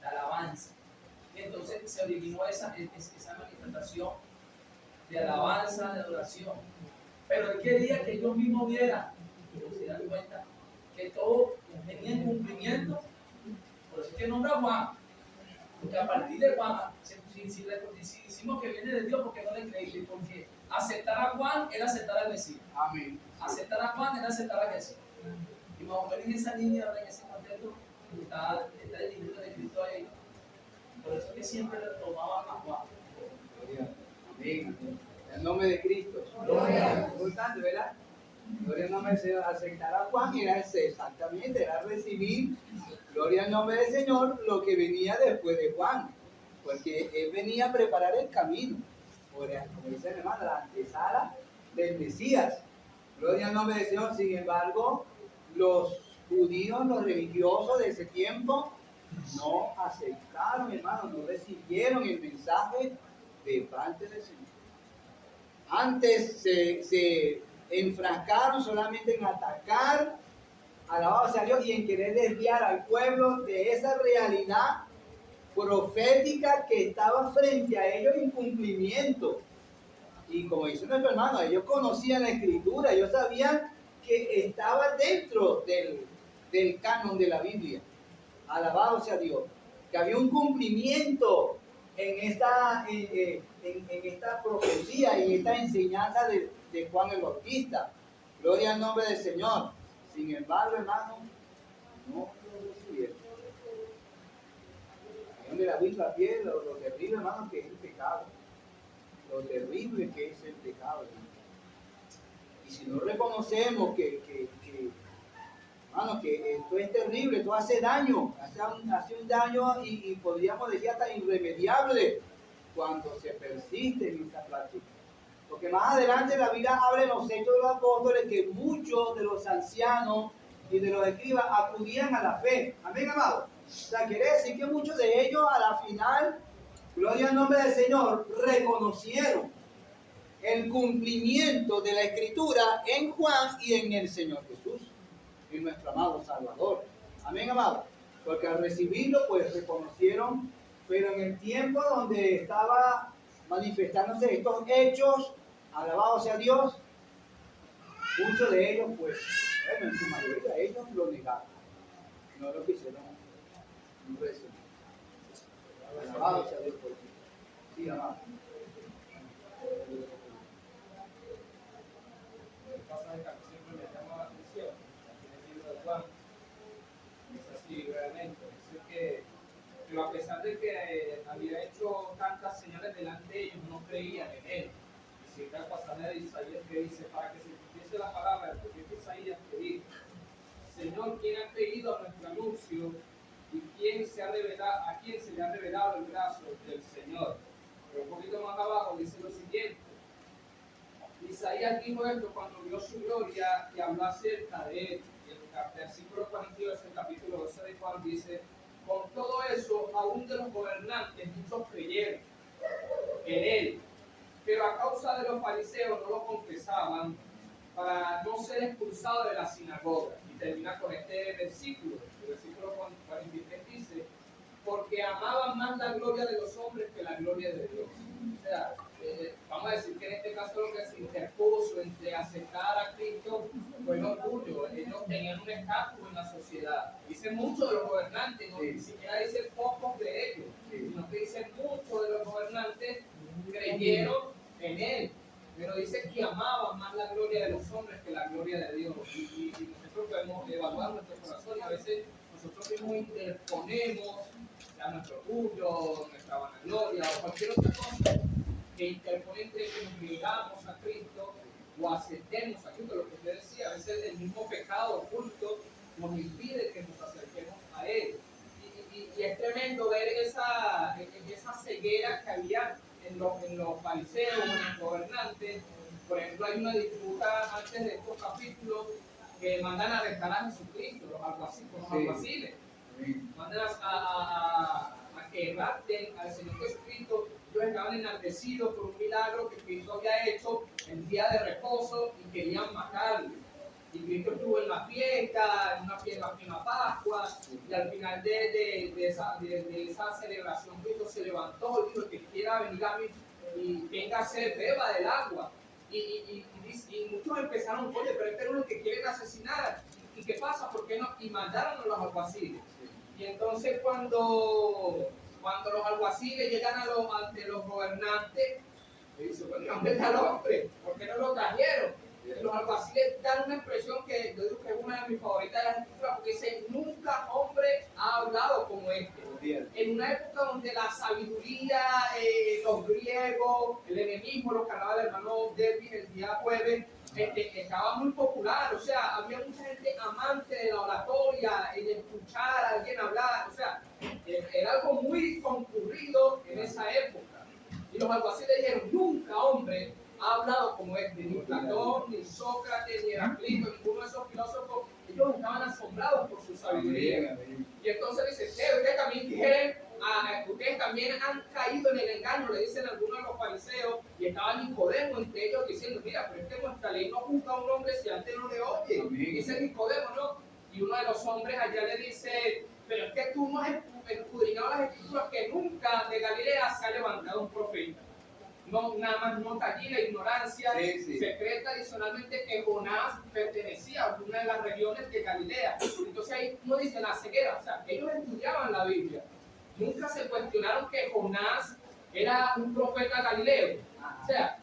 Speaker 2: la alabanza. Y entonces se originó esa manifestación de alabanza, de adoración. Pero él quería que ellos mismos vieran, que se dieran cuenta que todo tenía en cumplimiento. Por eso es que nombra a Juan, porque a partir de Juan, si decimos que viene de Dios, porque no le creíste, porque aceptar a Juan era aceptar al Mesías.
Speaker 1: Amén.
Speaker 2: Aceptar a Juan era aceptar a Jesús. Y más o menos en esa línea, en ese contexto, está dirigiendo de Cristo a ellos. Por eso es que siempre le tomaban a Juan.
Speaker 1: Amén. En nombre de Cristo. Es importante, ¿verdad? Gloria al nombre del Señor. Aceptar a Juan era exactamente, era recibir, gloria al nombre del Señor, lo que venía después de Juan. Porque él venía a preparar el camino. Como dice mi hermano, la antesala del Mesías. Gloria al nombre del Señor. Sin embargo, los judíos, los religiosos de ese tiempo, no aceptaron, hermano, no recibieron el mensaje de parte del Señor. Antes se enfrascaron solamente en atacar, alabarse a Dios, y en querer desviar al pueblo de esa realidad profética que estaba frente a ellos en cumplimiento. Y como dice nuestro hermano, ellos conocían la escritura, ellos sabían que estaba dentro del canon de la Biblia. Alabado sea Dios, que había un cumplimiento en esta profecía y en esta enseñanza de Juan el Bautista. Gloria al nombre del Señor. Sin embargo, hermano, no lo recibieron. Ahí donde la Biblia pide lo terrible, hermano, que es el pecado. Lo terrible que es el pecado, hermano. Y si no reconocemos hermano, que esto es terrible, esto hace daño, hace un daño y podríamos decir hasta irremediable cuando se persiste en esa práctica. Porque más adelante la Biblia habla en los Hechos de los Apóstoles que muchos de los ancianos y de los escribas acudían a la fe. Amén, amado. O sea, quiere decir que muchos de ellos a la final, gloria al nombre del Señor, reconocieron el cumplimiento de la Escritura en Juan y en el Señor Jesús, en nuestro amado Salvador. Amén, amado. Porque al recibirlo, pues reconocieron, pero en el tiempo donde estaba manifestándose estos hechos, alabado sea Dios, muchos de ellos, pues, bueno, en su mayoría, ellos lo negaron. No lo quisieron recibir. Alabado sea Dios por eso. Sí, amado.
Speaker 3: El pasaje que siempre me llama la atención, en el libro de Juan, es así realmente, dice pero a pesar de que había hecho tantas señales delante de ellos, no creían en él. Y si está el pasaje de Isaías que dice, para que se cumpliese la palabra del profeta Isaías que dijo, Señor, ¿quién ha creído a nuestro anuncio y a quién se le ha revelado el brazo del Señor? Pero un poquito más abajo dice lo siguiente. Isaías dijo esto cuando vio su gloria y habló acerca de él. El versículo 42 del capítulo 12 de Juan dice, con todo eso, aún de los gobernantes muchos creyeron en él, pero a causa de los fariseos no lo confesaban para no ser expulsado de la sinagoga. Y termina con este versículo. El versículo 43 dice, porque amaban más la gloria de los hombres que la gloria de Dios. O sea, vamos a decir que en este caso lo que se interpuso entre aceptar a Cristo fue el orgullo. Ellos tenían un estatus en la sociedad. Dicen muchos de los gobernantes, no, ni siquiera dicen pocos de ellos, sino que dicen muchos de los gobernantes creyeron en él. Pero dice que amaban más la gloria de los hombres que la gloria de Dios. Y nosotros podemos evaluar nuestro corazón y a veces nosotros mismos interponemos a nuestro orgullo, nuestra vanagloria o cualquier otra cosa que interpone entre que nos negamos a Cristo o aceptemos a Cristo. Lo que usted decía, a veces el mismo pecado oculto nos impide que nos acerquemos a Él. Y es tremendo ver esa ceguera que había en los fariseos, en los gobernantes. Por ejemplo, hay una disputa antes de estos capítulos que mandan a arrestar a Jesucristo, los alguaciles. Mandan a que rapten al Señor Jesucristo. Ellos estaban enardecidos por un milagro que Cristo había hecho el día de reposo y querían matarlo. Y Cristo estuvo en la fiesta, en una Pascua, y al final de esa celebración Cristo se levantó y dijo, el que quiera venir a mí y venga a ser, beba del agua. Y muchos empezaron, oye, pero este es lo que quieren asesinar. ¿Y qué pasa? ¿Por qué no? Y mandaron a los alguaciles. Y entonces cuando los alguaciles llegan ante los gobernantes, le dicen, bueno, ¿dónde está el hombre? ¿Por qué no lo trajeron? Y los alguaciles dan una expresión que yo digo que es una de mis favoritas de la escritura, porque dice, nunca hombre ha hablado como este. En una época donde la sabiduría, los griegos, el enemismo, lo que hablaba el hermano Derby el día jueves, estaba muy popular, o sea, había mucha gente amante de la oratoria, en escuchar a alguien hablar, o sea, era algo muy concurrido en esa época. Y los alguaciles dijeron, nunca hombre ha hablado como este, ni Platón, ni Sócrates, ni Heraclito, ninguno de esos filósofos, ellos estaban asombrados por su sabiduría. Y entonces dicen, ustedes también ustedes también han caído en el engaño, le dicen algunos de los fariseos, y estaba Nicodemo entre ellos diciendo, mira, pero es que nuestra ley no juzga a un hombre si antes no le oye. Dice Nicodemo, ¿no? Y uno de los hombres allá le dice, pero es que tú no has escudriñado las escrituras, que nunca de Galilea se ha levantado un profeta. No, nada más nota allí la ignorancia secreta adicionalmente que Jonás pertenecía a una de las regiones de Galilea. Entonces ahí uno dice la ceguera, o sea, ellos estudiaban la Biblia. Nunca se cuestionaron que Jonás era un profeta galileo. O sea,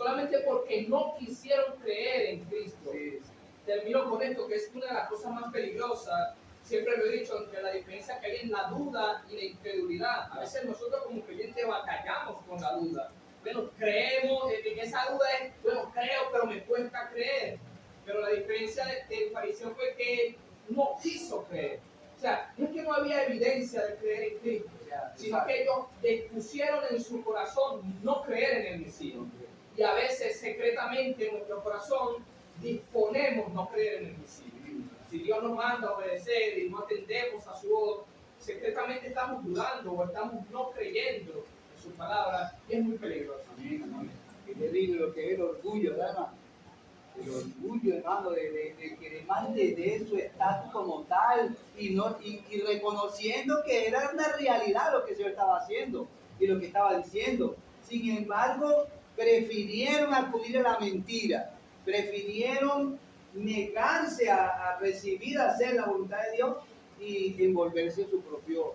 Speaker 3: solamente porque no quisieron creer en Cristo.
Speaker 1: Sí,
Speaker 3: Termino con esto, que es una de las cosas más peligrosas. Siempre lo he dicho, entre la diferencia que hay en la duda y la incredulidad. A veces nosotros como creyentes batallamos con la duda. Bueno, creemos, que esa duda es, bueno, creo, pero me cuesta creer. Pero la diferencia del fariseo fue que él no quiso creer. O sea, no es que no había evidencia de creer en Cristo, sino que ellos pusieron en su corazón no creer en el Mesías. Y a veces secretamente en nuestro corazón disponemos no creer en el Mesías. Si Dios nos manda a obedecer y no atendemos a su voz, secretamente estamos dudando o estamos no creyendo en su palabra, y es muy peligroso.
Speaker 1: amén, amén. Qué terrible lo que es el orgullo, ¿verdad, hermano? El orgullo, hermano, de querer mantener su estatus como tal y reconociendo que era una realidad lo que el Señor estaba haciendo y lo que estaba diciendo. Sin embargo, prefirieron acudir a la mentira, prefirieron negarse a recibir, a hacer la voluntad de Dios y envolverse en su propio,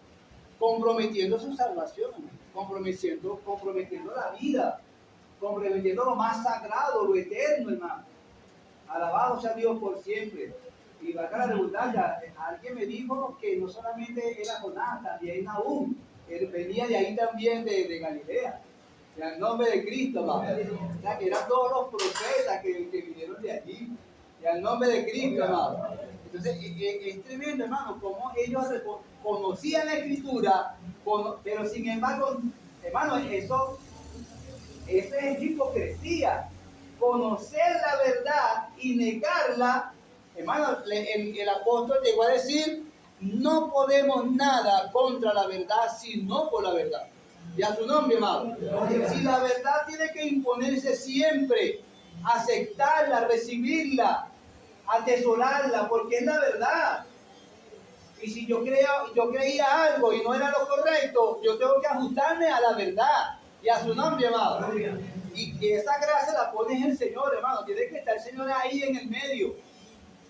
Speaker 1: comprometiendo su salvación, comprometiendo la vida, comprometiendo lo más sagrado, lo eterno, hermano. Alabado sea Dios por siempre. Y valga la redundancia, alguien me dijo que no solamente era Jonás, también Nahum. Él venía de ahí también de Galilea. En el nombre de Cristo, hermano. O sea, que eran todos los profetas que vinieron de allí. Y al nombre de Cristo, hermano. Entonces, es tremendo, hermano, como ellos conocían la Escritura, pero sin embargo, hermano, eso es hipocresía. Conocer la verdad y negarla, hermano, el apóstol llegó a decir, no podemos nada contra la verdad, sino por la verdad. Y a su nombre, hermano. Si la verdad tiene que imponerse siempre, aceptarla, recibirla, atesorarla, porque es la verdad. Y si yo creía algo y no era lo correcto, yo tengo que ajustarme a la verdad. Y a su nombre, hermano. Y que esa gracia la pone el Señor, hermano. Tiene que estar el Señor ahí en el medio.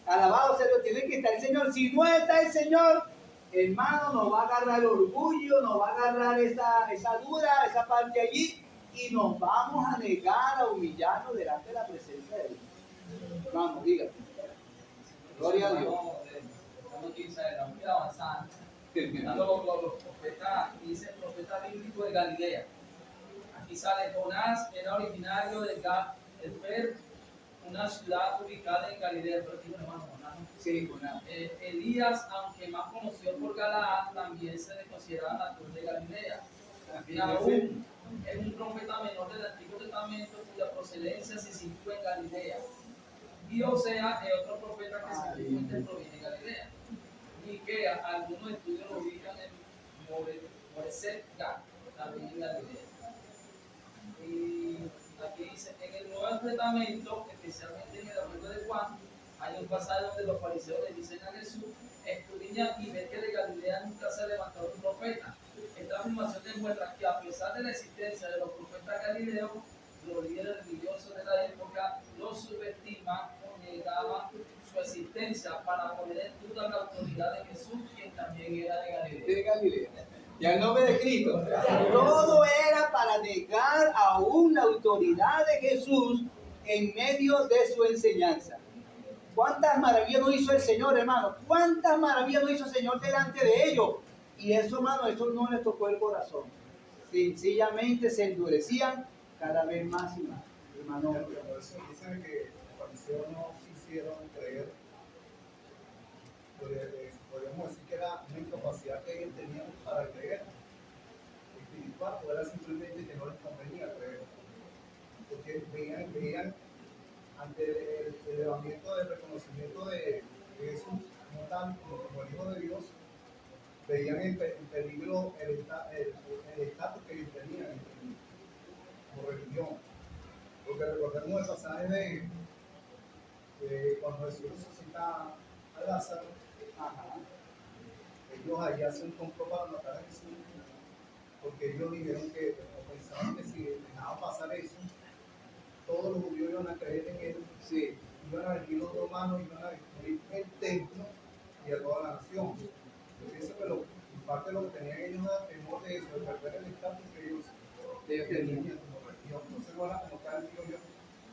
Speaker 1: Alabado sea Dios, tiene que estar el Señor. Si no está el Señor, hermano, nos va a agarrar el orgullo, nos va a agarrar esa duda, esa parte allí, y nos vamos a negar a humillarnos delante de la presencia de Dios. Hermano, dígame. Gloria a Dios.
Speaker 2: Vamos a avanzar. Los profetas, dice el profeta bíblico de Galilea. Aquí sale Jonás, era originario de Gat-Hefer, una ciudad ubicada en Galilea. Pero aquí, hermano, Jonás.
Speaker 1: Sí, Jonás.
Speaker 2: Elías, aunque más conocido por Galaad, también se le considera natural de Galilea. Nahum es un profeta menor del Antiguo Testamento cuya procedencia se sitúa en Galilea. Y Osea es otro profeta que se proviene de Galilea. Y que algunos estudios lo ubican en Moreset Gad, también en Galilea. Y aquí dice, en el Nuevo Testamento, especialmente en el Evangelio de Juan, hay un pasaje donde los fariseos le dicen a Jesús, escudriña y ve que de Galilea nunca se ha levantado un profeta. Esta afirmación demuestra que a pesar de la existencia de los profetas galileos, los líderes religiosos de la época los subestiman o negaban su existencia para poner en duda la autoridad de Jesús, quien también era de Galilea.
Speaker 1: De Galilea. Y al nombre de Cristo. Todo era para negar aún la autoridad de Jesús en medio de su enseñanza. ¿Cuántas maravillas no hizo el Señor, hermano? ¿Cuántas maravillas no hizo el Señor delante de ellos? Y eso, hermano, eso no les tocó el corazón. Sencillamente se endurecían cada vez más y más. Hermano,
Speaker 4: por eso dicen que los fariseos no quisieron creer. Podríamos decir que era una incapacidad que ellos tenían para creer espiritual, o era simplemente que no les convenía creer. Porque veían ante el elevamiento del reconocimiento de Jesús, no tanto como el Hijo de Dios, veían en peligro el estatus que ellos tenían como religión. Porque recordemos el pasaje de cuando Jesús resucita a Lázaro, ellos ahí hacen un complot para matar a Jesús, porque ellos dijeron que, o pensaban que si dejaban pasar eso, todos los judíos iban a creer en él,
Speaker 1: sí.
Speaker 4: iban a venir los romanos, iban a destruir el templo y a toda la nación. Yo pienso que en parte lo que tenían ellos era temor de eso, de perder el estatus que ellos tenían como religión. religión. Entonces no era como tal, digo yo,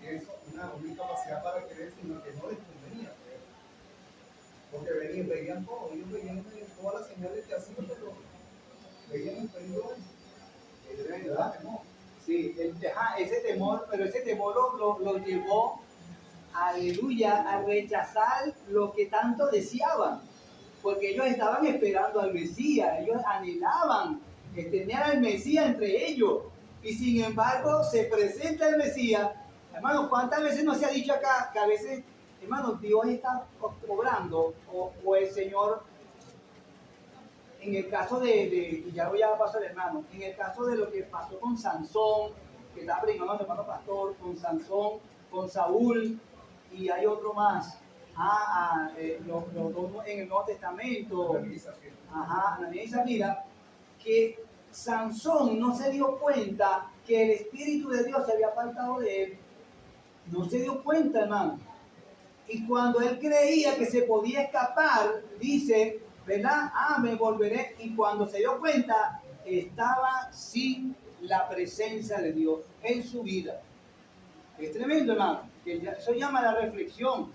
Speaker 4: que eso, una incapacidad para creer, sino que no les convenía creer. Porque veían todo, ellos veían todas las señales que hacían, pero veían el peligro de ¿verdad? No.
Speaker 1: Sí, ese temor, pero ese temor lo llevó, aleluya, a rechazar lo que tanto deseaban, porque ellos estaban esperando al Mesías, ellos anhelaban tener al Mesías entre ellos, y sin embargo se presenta el Mesías. Hermanos, ¿cuántas veces nos se ha dicho acá que a veces, hermanos, Dios está obrando o el Señor, en el caso y ya voy a pasar, hermano, en el caso de lo que pasó con Sansón, que estaba predicando el hermano pastor, con Sansón, con Saúl, y hay otro más, los dos en el Nuevo Testamento, Ananías y Zafira, que Sansón no se dio cuenta que el Espíritu de Dios se había apartado de él, no se dio cuenta, hermano. Y cuando él creía que se podía escapar, dice, ¿verdad? Me volveré. Y cuando se dio cuenta, estaba sin la presencia de Dios en su vida. Es tremendo, hermano. Eso llama a la reflexión.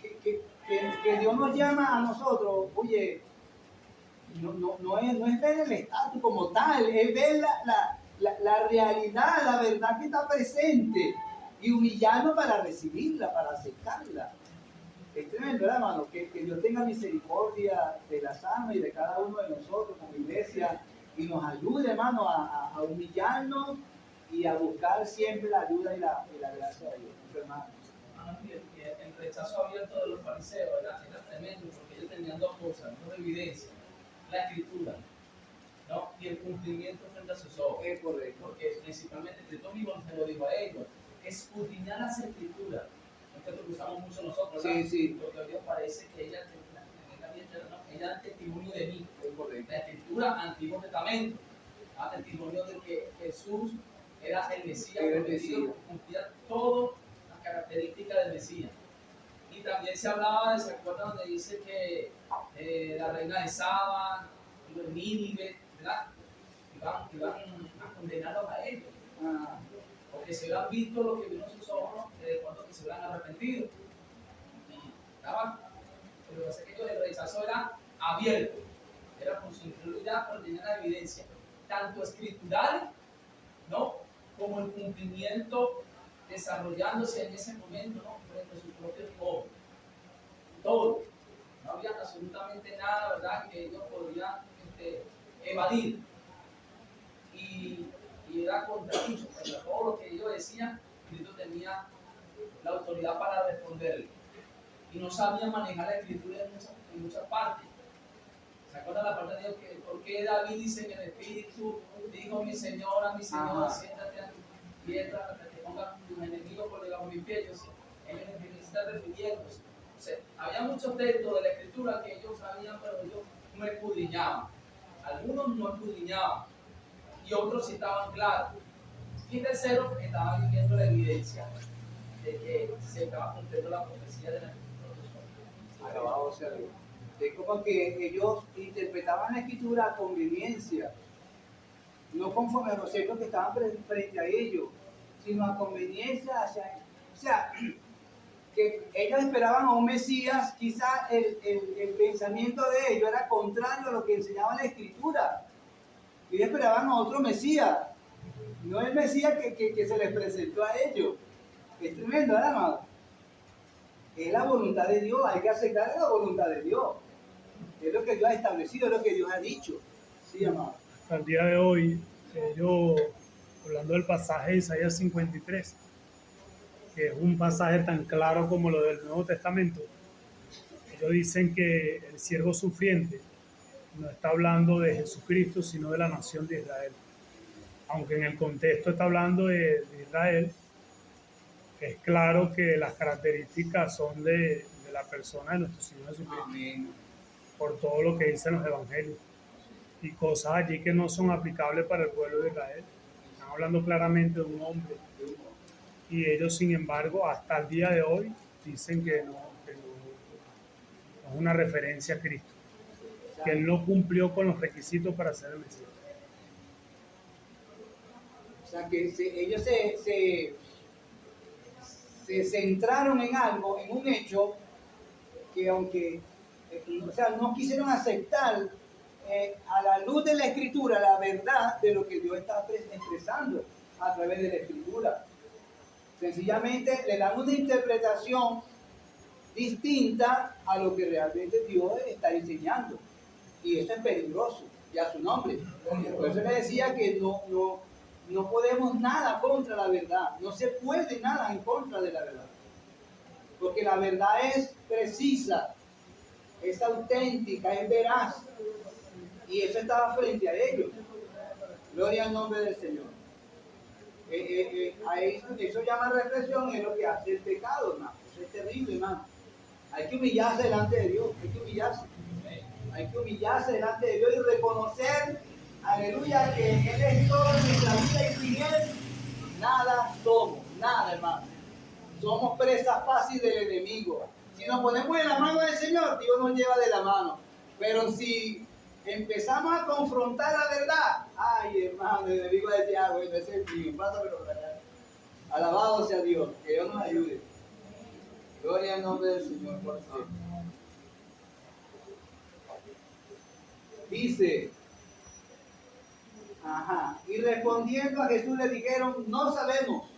Speaker 1: Que Dios nos llama a nosotros, oye, no es ver el estatus como tal, es ver la realidad, la verdad que está presente y humillarnos para recibirla, para aceptarla. Es tremendo, ¿verdad, hermano? Que Dios tenga misericordia de las almas y de cada uno de nosotros como iglesia y nos ayude, hermano, a humillarnos y a buscar siempre la ayuda y la gracia de Dios, hermano.
Speaker 2: El rechazo abierto de los fariseos era tremendo porque ellos tenían dos cosas, dos evidencias: la escritura, ¿no? Y el cumplimiento frente a sus ojos.
Speaker 1: Es correcto.
Speaker 2: Porque principalmente Cristo mismo se lo dijo a ellos: escudriñar las escrituras. Esto es lo que usamos mucho nosotros, ¿verdad?
Speaker 1: Sí.
Speaker 2: Porque a Dios parece que ella da testimonio de mí.
Speaker 1: Es correcto.
Speaker 2: La escritura, Antiguo Testamento, da testimonio de que Jesús era el Mesías prometido, cumplía todas las características del Mesías. Y también se hablaba de, ¿se acuerdan donde dice que la reina de Saba, los Nínive, ¿verdad? Iban a condenarlos a ellos? Porque se hubieran visto lo que vieron sus ojos, cuando que se hubieran arrepentido. Pero lo que el rechazo era abierto, era con su incredulidad, pero tenía la evidencia, tanto escritural, ¿no? Como el cumplimiento desarrollándose en ese momento, ¿no? Frente a sus propios ojos. Todo. No había absolutamente nada, ¿verdad?, que ellos podrían evadir. Y era contradicho, porque todo lo que ellos decían, Cristo tenía la autoridad para responderle. Y no sabía manejar la escritura en muchas partes. ¿Se acuerdan la parte de Dios? Que por qué David dice en el Espíritu, dijo mi Señor, siéntate a mi tierra hasta que ponga tus enemigos por debajo de mis pies? Ellos están refiriéndose. O sea, había muchos textos de la escritura que ellos sabían, pero ellos no escudriñaban. Algunos no escudriñaban y otros sí estaban claros. Y tercero, estaban viviendo la evidencia de que se estaba cumpliendo la profecía de la escritura.
Speaker 1: Alabado sea Dios. Es como que ellos interpretaban la escritura a conveniencia, no conforme a los hechos que estaban frente a ellos, sino a conveniencia. O sea, que ellos esperaban a un Mesías, quizás el pensamiento de ellos era contrario a lo que enseñaba la escritura. Ellos esperaban a otro Mesías, no el Mesías que se les presentó a ellos. Es tremendo, ¿verdad, amado? Es la voluntad de Dios, hay que aceptar la voluntad de Dios. Es lo que Dios ha establecido, es lo que Dios ha dicho. Sí, amado.
Speaker 5: Al día de hoy, yo, hablando del pasaje de Isaías 53, que es un pasaje tan claro como lo del Nuevo Testamento, ellos dicen que el siervo sufriente no está hablando de Jesucristo, sino de la nación de Israel. Aunque en el contexto está hablando de Israel, es claro que las características son de la persona de nuestro Señor Jesucristo.
Speaker 1: Amén.
Speaker 5: Por todo lo que dicen los evangelios. Y cosas allí que no son aplicables para el pueblo de Israel. Están hablando claramente de un hombre. Y ellos, sin embargo, hasta el día de hoy, dicen que no es una referencia a Cristo. Que Él no cumplió con los requisitos para ser el Mesías.
Speaker 1: sea, que ellos se centraron en algo, en un hecho, que aunque, o sea, no quisieron aceptar a la luz de la Escritura la verdad de lo que Dios está expresando a través de la Escritura. Sencillamente le dan una interpretación distinta a lo que realmente Dios está enseñando. Y eso es peligroso, ya su nombre. Por eso le decía que no podemos nada contra la verdad. No se puede nada en contra de la verdad. Porque la verdad es precisa, es auténtica, es veraz. Y eso estaba frente a ellos. Gloria al nombre del Señor. Eso llama reflexión, es lo que hace el pecado, hermano. Eso es terrible, hermano. Hay que humillarse delante de Dios, hay que humillarse. Hay que humillarse delante de Dios y reconocer, aleluya, que Él es todo en nuestra vida y sin Él nada somos, nada, hermano. Somos presa fácil del enemigo. Si nos ponemos en la mano del Señor, Dios nos lleva de la mano. Pero si empezamos a confrontar la verdad, ay, hermano, el enemigo decía, bueno, ese es mío, pásamelo para acá. Alabado sea Dios, que Dios nos ayude. Gloria al nombre del Señor por siempre. Dice, y respondiendo a Jesús le dijeron, no sabemos.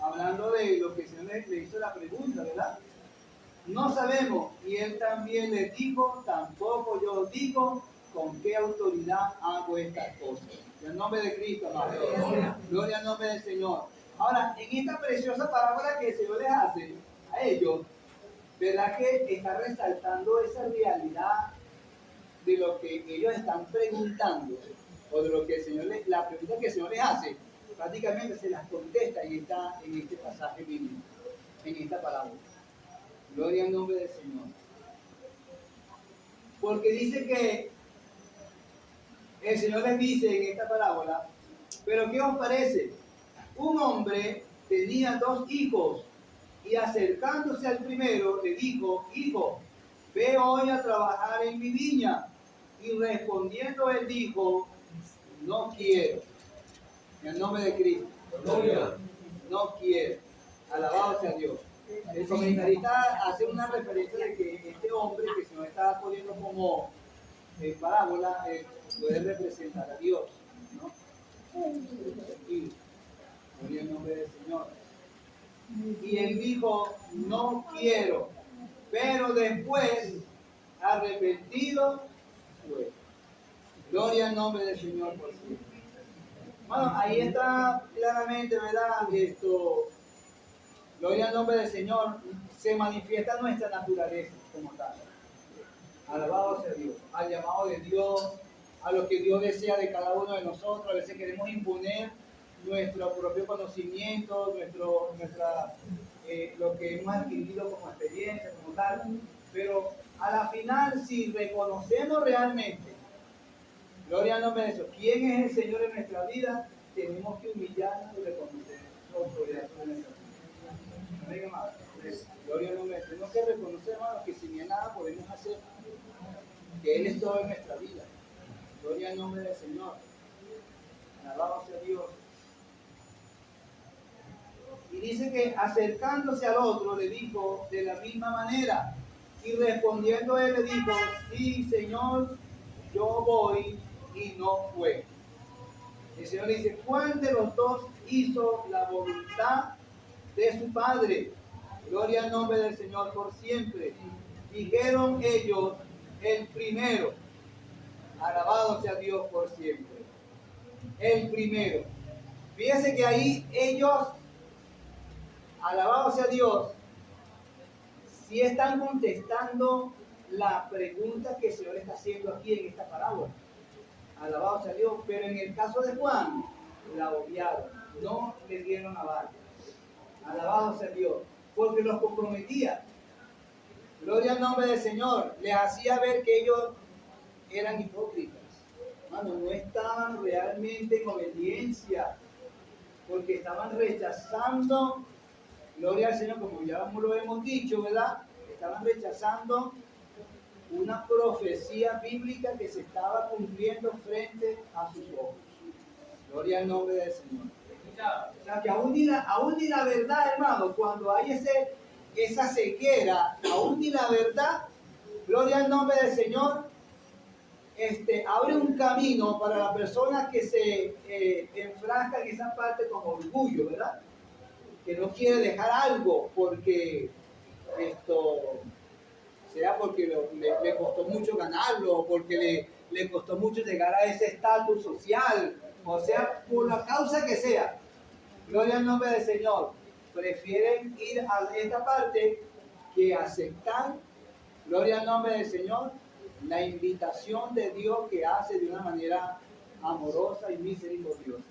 Speaker 1: Hablando de lo que el Señor le hizo la pregunta, ¿verdad? No sabemos. Y él también les dijo, tampoco yo os digo con qué autoridad hago estas cosas. En el nombre de Cristo, amado. Gloria al nombre del Señor. Ahora, en esta preciosa parábola que el Señor les hace a ellos, ¿verdad que está resaltando esa realidad de lo que ellos están preguntando? O de lo que el Señor la pregunta que el Señor les hace, prácticamente se las contesta y está en este pasaje bíblico, en esta parábola. Gloria al nombre del Señor. Porque dice que el Señor les dice en esta parábola, pero ¿qué os parece? Un hombre tenía 2 hijos y acercándose al primero le dijo, hijo, ve hoy a trabajar en mi viña. Y respondiendo él dijo, no quiero. En el nombre de Cristo. No quiero. Alabado sea Dios. El comentarista hace una referencia de que este hombre que se nos está poniendo como parábola puede representar a Dios, ¿no? Y gloria al nombre del Señor. Y él dijo, no quiero, pero después, arrepentido, fue. Gloria al nombre del Señor por siempre. Bueno, ahí está claramente, ¿verdad? Gloria al nombre del Señor, se manifiesta nuestra naturaleza como tal. Alabado sea Dios, al llamado de Dios, a lo que Dios desea de cada uno de nosotros. A veces queremos imponer nuestro propio conocimiento, lo que hemos adquirido como experiencia, como tal. Pero a la final, si reconocemos realmente, gloria al nombre de Dios, quién es el Señor en nuestra vida, tenemos que humillarnos y reconocer su autoridad sobre nuestra vida. Gloria al nombre de Dios. Tenemos que reconocer, hermanos, que sin Él nada podemos hacer, que Él es todo en nuestra vida. Gloria al nombre del Señor. Alabado sea Dios. Y dice que acercándose al otro le dijo de la misma manera. Y respondiendo él le dijo, sí, Señor, yo voy, y no fue. El Señor le dice, ¿cuál de los 2 hizo la voluntad de su padre? Gloria al nombre del Señor por siempre. Dijeron ellos, el primero. Alabado sea Dios por siempre. El primero. Fíjense que ahí ellos, alabado sea Dios, sí están contestando la pregunta que el Señor está haciendo aquí en esta parábola. Alabado sea Dios. Pero en el caso de Juan, la obviaron. No le dieron aval. Alabado sea Dios. Porque los comprometía. Gloria al nombre del Señor. Les hacía ver que ellos eran hipócritas. Hermano, no estaban realmente en obediencia. Porque estaban rechazando, gloria al Señor, como ya lo hemos dicho, ¿verdad? Estaban rechazando una profecía bíblica que se estaba cumpliendo frente a sus ojos. Gloria al nombre del Señor.
Speaker 2: necesitaba.
Speaker 1: O sea, que aún ni la verdad, hermano, cuando hay esa ceguera, aún ni la verdad, gloria al nombre del Señor, abre un camino para la persona que se enfrasca en esa parte con orgullo, ¿verdad? Que no quiere dejar algo porque sea porque le costó mucho ganarlo, o porque le costó mucho llegar a ese estatus social, o sea, por la causa que sea. Gloria al nombre del Señor. Prefieren ir a esta parte que aceptar, gloria al nombre del Señor, la invitación de Dios que hace de una manera amorosa y misericordiosa.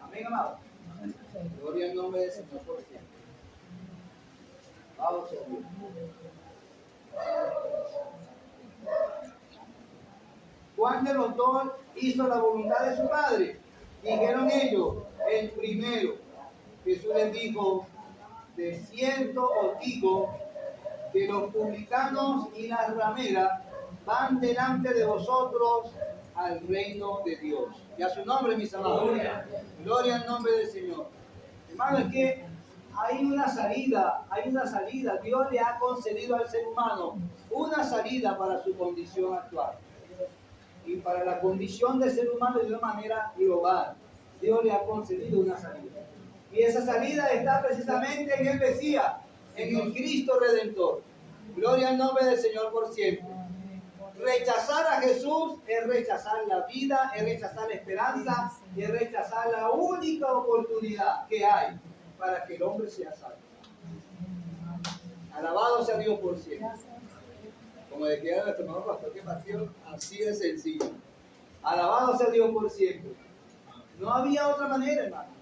Speaker 1: Amén, amado. Gloria al nombre del Señor por siempre. Vamos a Dios. ¿Cuál de los dos hizo la voluntad de su padre? Dijeron ellos, el primero. Jesús les dijo, de cierto os digo que los publicanos y las rameras van delante de vosotros al reino de Dios. Y a su nombre, mis amados. Gloria al nombre del Señor. Hermano, es que hay una salida. Dios le ha concedido al ser humano una salida para su condición actual. Y para la condición del ser humano de una manera global, Dios le ha concedido una salida. Y esa salida está precisamente en el Mesías, en el Cristo Redentor. Gloria al nombre del Señor por siempre. Rechazar a Jesús es rechazar la vida, es rechazar la esperanza, es rechazar la única oportunidad que hay para que el hombre sea salvo. Alabado sea Dios por siempre. Como decía nuestro hermano pastor que partió, así de sencillo. Alabado sea Dios por siempre. No había otra manera, hermano.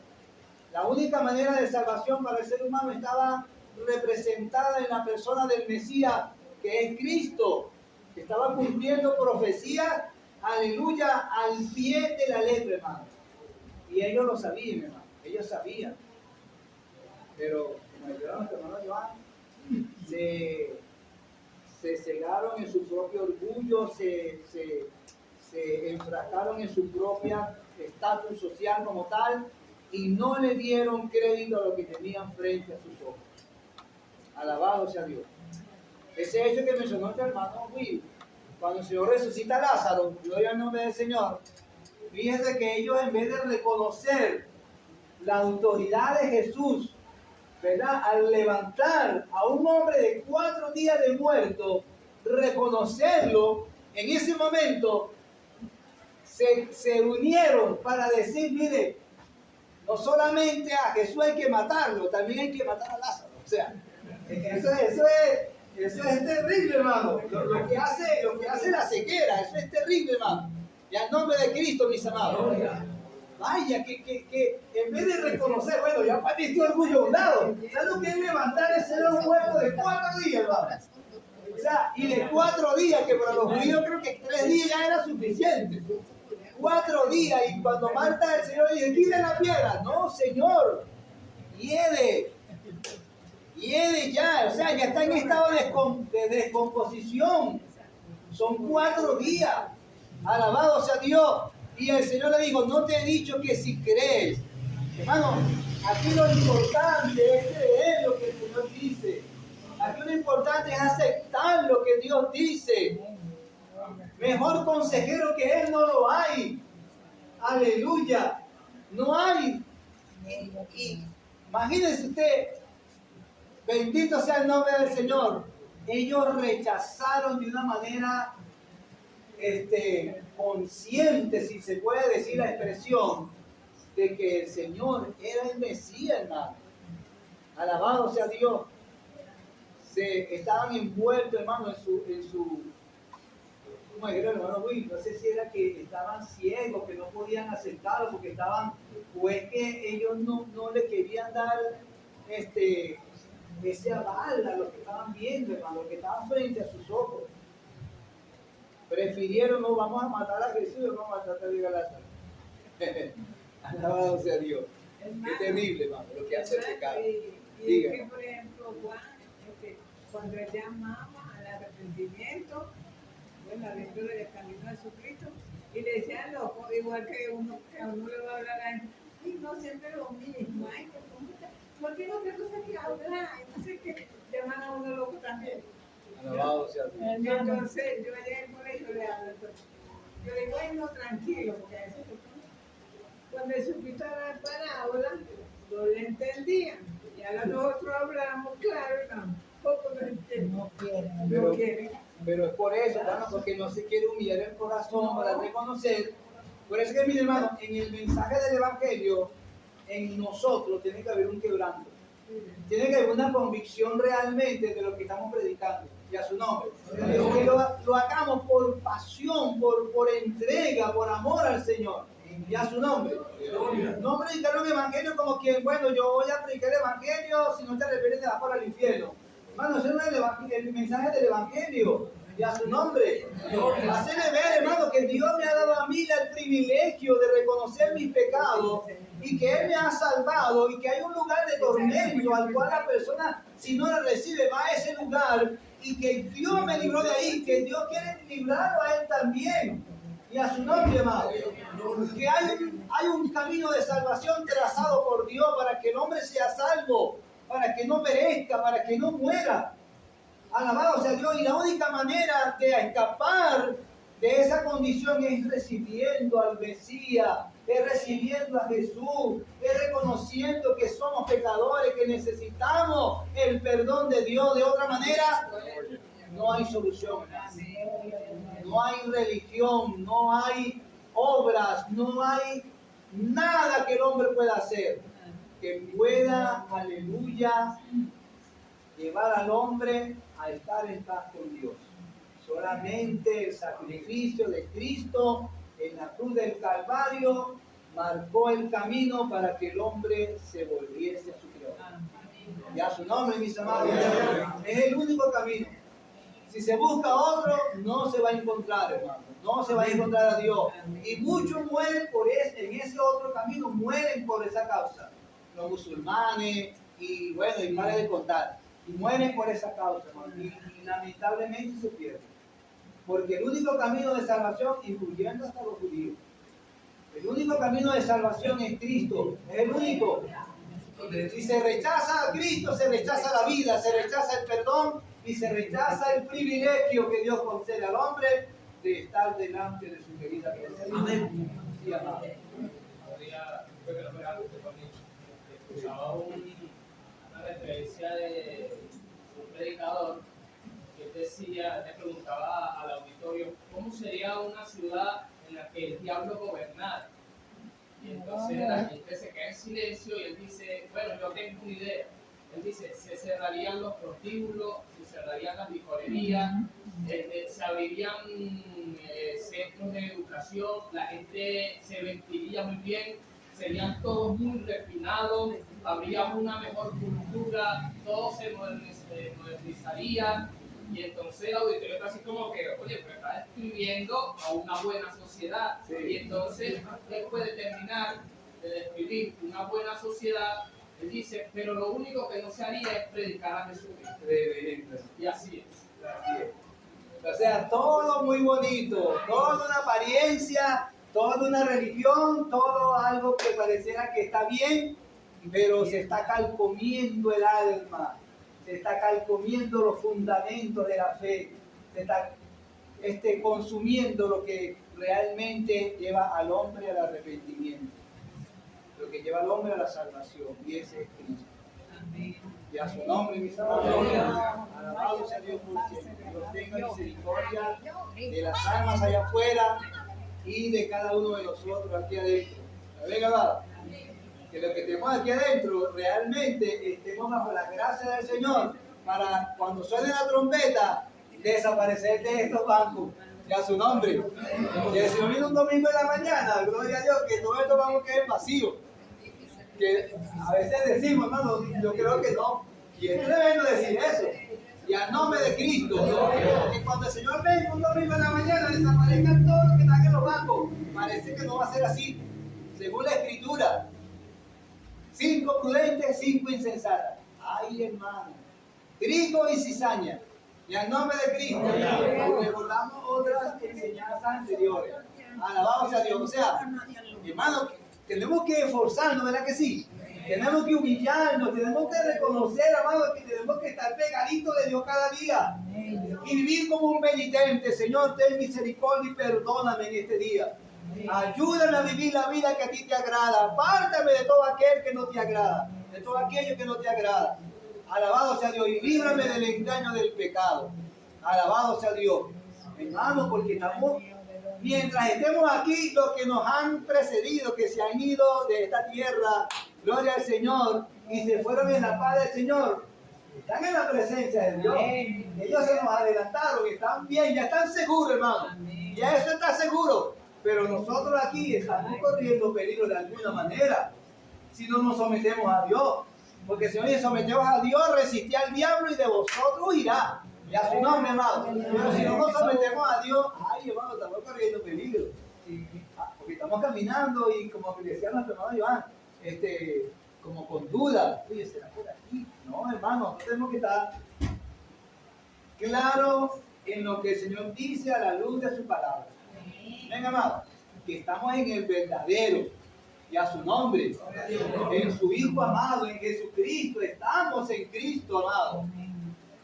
Speaker 1: La única manera de salvación para el ser humano estaba representada en la persona del Mesías, que es Cristo, que estaba cumpliendo profecías, aleluya, al pie de la letra, hermano. Y ellos lo sabían, hermano. Ellos sabían. Pero, como decía nuestro hermano Joan, se cegaron en su propio orgullo, se enfrascaron en su propia estatus social como tal y no le dieron crédito a lo que tenían frente a sus ojos. Alabado sea Dios. Ese hecho que mencionó el hermano Will, cuando el Señor resucita a Lázaro, gloria al nombre del Señor, fíjense que ellos, en vez de reconocer la autoridad de Jesús, ¿verdad? Al levantar a un hombre de 4 días de muerto, reconocerlo, en ese momento se unieron para decir, mire, no solamente a Jesús hay que matarlo, también hay que matar a Lázaro. O sea, eso es terrible, hermano. Lo que hace la ceguera, eso es terrible, hermano. Y al nombre de Cristo, mis amados. Vaya, que en vez de reconocer, bueno, ya partiste orgullo a un lado. ¿Sabes lo que es levantar ese ser muerto de 4 días, hermano? O sea, y de 4 días, que para los judíos creo que 3 días ya era suficiente. 4 días, y cuando Marta el Señor dice, quita la piedra. No, Señor, hiede ya, o sea, ya está en estado de descomposición. Son 4 días. Alabado sea Dios. Y el Señor le dijo, no te he dicho que si crees. Hermano, aquí lo importante es creer lo que el Señor dice. Aquí lo importante es aceptar lo que Dios dice. Mejor consejero que Él no lo hay. Aleluya. No hay. Y imagínense usted, bendito sea el nombre del Señor. Ellos rechazaron de una manera consciente, si se puede decir la expresión, de que el Señor era el Mesías, hermano. Alabado sea Dios. Estaban envueltos, hermano, en su como dijeron el hermano Will, no sé si era que estaban ciegos, que no podían aceptarlo, porque estaban, o es que ellos no le querían dar ese aval a lo que estaban viendo, hermano, lo que estaban frente a sus ojos. Prefirieron, no, vamos a matar a Jesús, vamos a matar a Lázaro. Alabado sea Dios. Qué terrible, hermano, lo que hace el pecado.
Speaker 6: Y que, por ejemplo, Juan, cuando él llamaba al arrepentimiento, bueno, dentro del camino de Jesucristo, y le decían loco, igual que a uno le va a hablar y no siempre lo mismo. Ay, no tengo otra cosa que hablar. Entonces que llaman a uno loco también.
Speaker 1: Alabado sea Dios.
Speaker 6: Entonces yo allá en el colegio le hablo. Yo le digo, bueno, tranquilo, porque a veces cuando el supiste la parábola, no le entendían. Y ahora nosotros hablamos, claro, y tampoco lo entienden. No quieren.
Speaker 1: Pero es por eso, hermano, porque no se quiere humillar el corazón para reconocer. Por eso que, mi hermano, en el mensaje del Evangelio, en nosotros tiene que haber un quebranto. Tiene que haber una convicción realmente de lo que estamos predicando. Y a su nombre. Que lo hagamos por pasión, por entrega, por amor al Señor. Y a su nombre. No predicar un evangelio como quien, bueno, yo voy a predicar el evangelio, si no te arrepientes te vas para el infierno. Hermano, ese no es el mensaje del evangelio. Y a su nombre. Hacerle ver, hermano, que Dios me ha dado a mí el privilegio de reconocer mis pecados y que Él me ha salvado y que hay un lugar de tormento al cual la persona, si no le recibe, va a ese lugar y que Dios me libró de ahí, que Dios quiere librarlo a Él también. Y a su nombre, hermano. Que hay un camino de salvación trazado por Dios para que el hombre sea salvo, para que no perezca, para que no muera. Alabado sea Dios. Y la única manera de escapar de esa condición es recibiendo al Mesías, es recibiendo a Jesús, es reconociendo que somos pecadores, que necesitamos el perdón de Dios. De otra manera, no hay solución. No hay religión, no hay obras, no hay nada que el hombre pueda hacer que pueda, aleluya, llevar al hombre a estar en paz con Dios. Solamente el sacrificio de Cristo en la cruz del Calvario marcó el camino para que el hombre se volviese a su Creador. Y a su nombre, mis amados, es el único camino. Si se busca otro, no se va a encontrar, hermano. No se va a encontrar a Dios. Y muchos mueren en ese otro camino, mueren por esa causa. Los musulmanes, y bueno, y pare de contar. Y mueren por esa causa, hermano. Y lamentablemente se pierden. Porque el único camino de salvación, incluyendo hasta los judíos, el único camino de salvación es Cristo. Es el único. Si se rechaza a Cristo, se rechaza la vida, se rechaza el perdón y se rechaza el privilegio que Dios concede al hombre de estar delante de su querida presencia. Amén. Sí, amado.
Speaker 2: Escuchaba una referencia de un predicador que decía, le preguntaba al auditorio cómo sería una ciudad en la que el diablo gobernara. Y entonces la gente se queda en silencio y él dice, bueno, yo tengo una idea. Él dice, se cerrarían los prostíbulos, se cerrarían las licorerías, se abrirían centros de educación, la gente se vestiría muy bien, serían todos muy refinados, habría una mejor cultura, todo se modernizaría. Y entonces el auditorio está así como que, oye, pero está describiendo a una buena sociedad. Sí. Y entonces él puede terminar de describir una buena sociedad. Él dice, pero lo único que no se haría es predicar a Jesucristo. Y así es.
Speaker 1: Así es. O sea, todo muy bonito, toda una apariencia, toda una religión, todo algo que pareciera que está bien, pero se está calcomiendo el alma. Se está calcomiendo los fundamentos de la fe, se está consumiendo lo que realmente lleva al hombre al arrepentimiento, lo que lleva al hombre a la salvación, y ese es Cristo. Amén. Y a su nombre, mis amados, alabado sea Dios por siempre. Dios tenga misericordia de las almas allá afuera y de cada uno de nosotros aquí adentro. Amén, amado. Que lo que tenemos aquí adentro realmente estemos bajo la gracia del Señor para cuando suene la trompeta desaparecer de estos bancos y a su nombre. Que si no viene un domingo en la mañana, gloria a Dios, que todo esto vamos a quedar vacío. Que a veces decimos, hermano, yo creo que no. Y es tremendo decir eso. Y a nombre de Cristo, que cuando el Señor venga un domingo en la mañana desaparezcan todos los que están en los bancos. Parece que no va a ser así, según la Escritura. 5 prudentes, 5 insensatas. Ay, hermano. Trigo y cizaña. Y al nombre de Cristo, recordamos otras enseñanzas anteriores. Alabado sea Dios. O sea, hermano, tenemos que esforzarnos, ¿verdad que sí? Tenemos que humillarnos, tenemos que reconocer, amados, que tenemos que estar pegaditos de Dios cada día y vivir como un penitente. Señor, ten misericordia y perdóname en este día. Ayúdame a vivir la vida que a ti te agrada. Apártame de todo aquel que no te agrada, de todo aquello que no te agrada. Alabado sea Dios y líbrame del engaño del pecado. Alabado sea Dios. Hermanos, porque estamos, mientras estemos aquí, los que nos han precedido, que se han ido de esta tierra, gloria al Señor, y se fueron en la paz del Señor, están en la presencia de Dios. Ellos se nos adelantaron, están bien, ya están seguros, hermano. Ya eso está seguro. Pero nosotros aquí estamos corriendo peligro de alguna manera si no nos sometemos a Dios. Porque si hoy sometemos a Dios, resistí al diablo y de vosotros huirá. Y a su nombre, hermano. Pero si no nos sometemos a Dios, ay, hermano, estamos corriendo peligro. Porque estamos caminando y como decía nuestro hermano Iván, como con duda. Oye, ¿será por aquí? No, hermano, nosotros tenemos que estar claros en lo que el Señor dice a la luz de su palabra. Venga, amado, que estamos en el verdadero y a su nombre, en su Hijo amado, en Jesucristo. Estamos en Cristo, amado.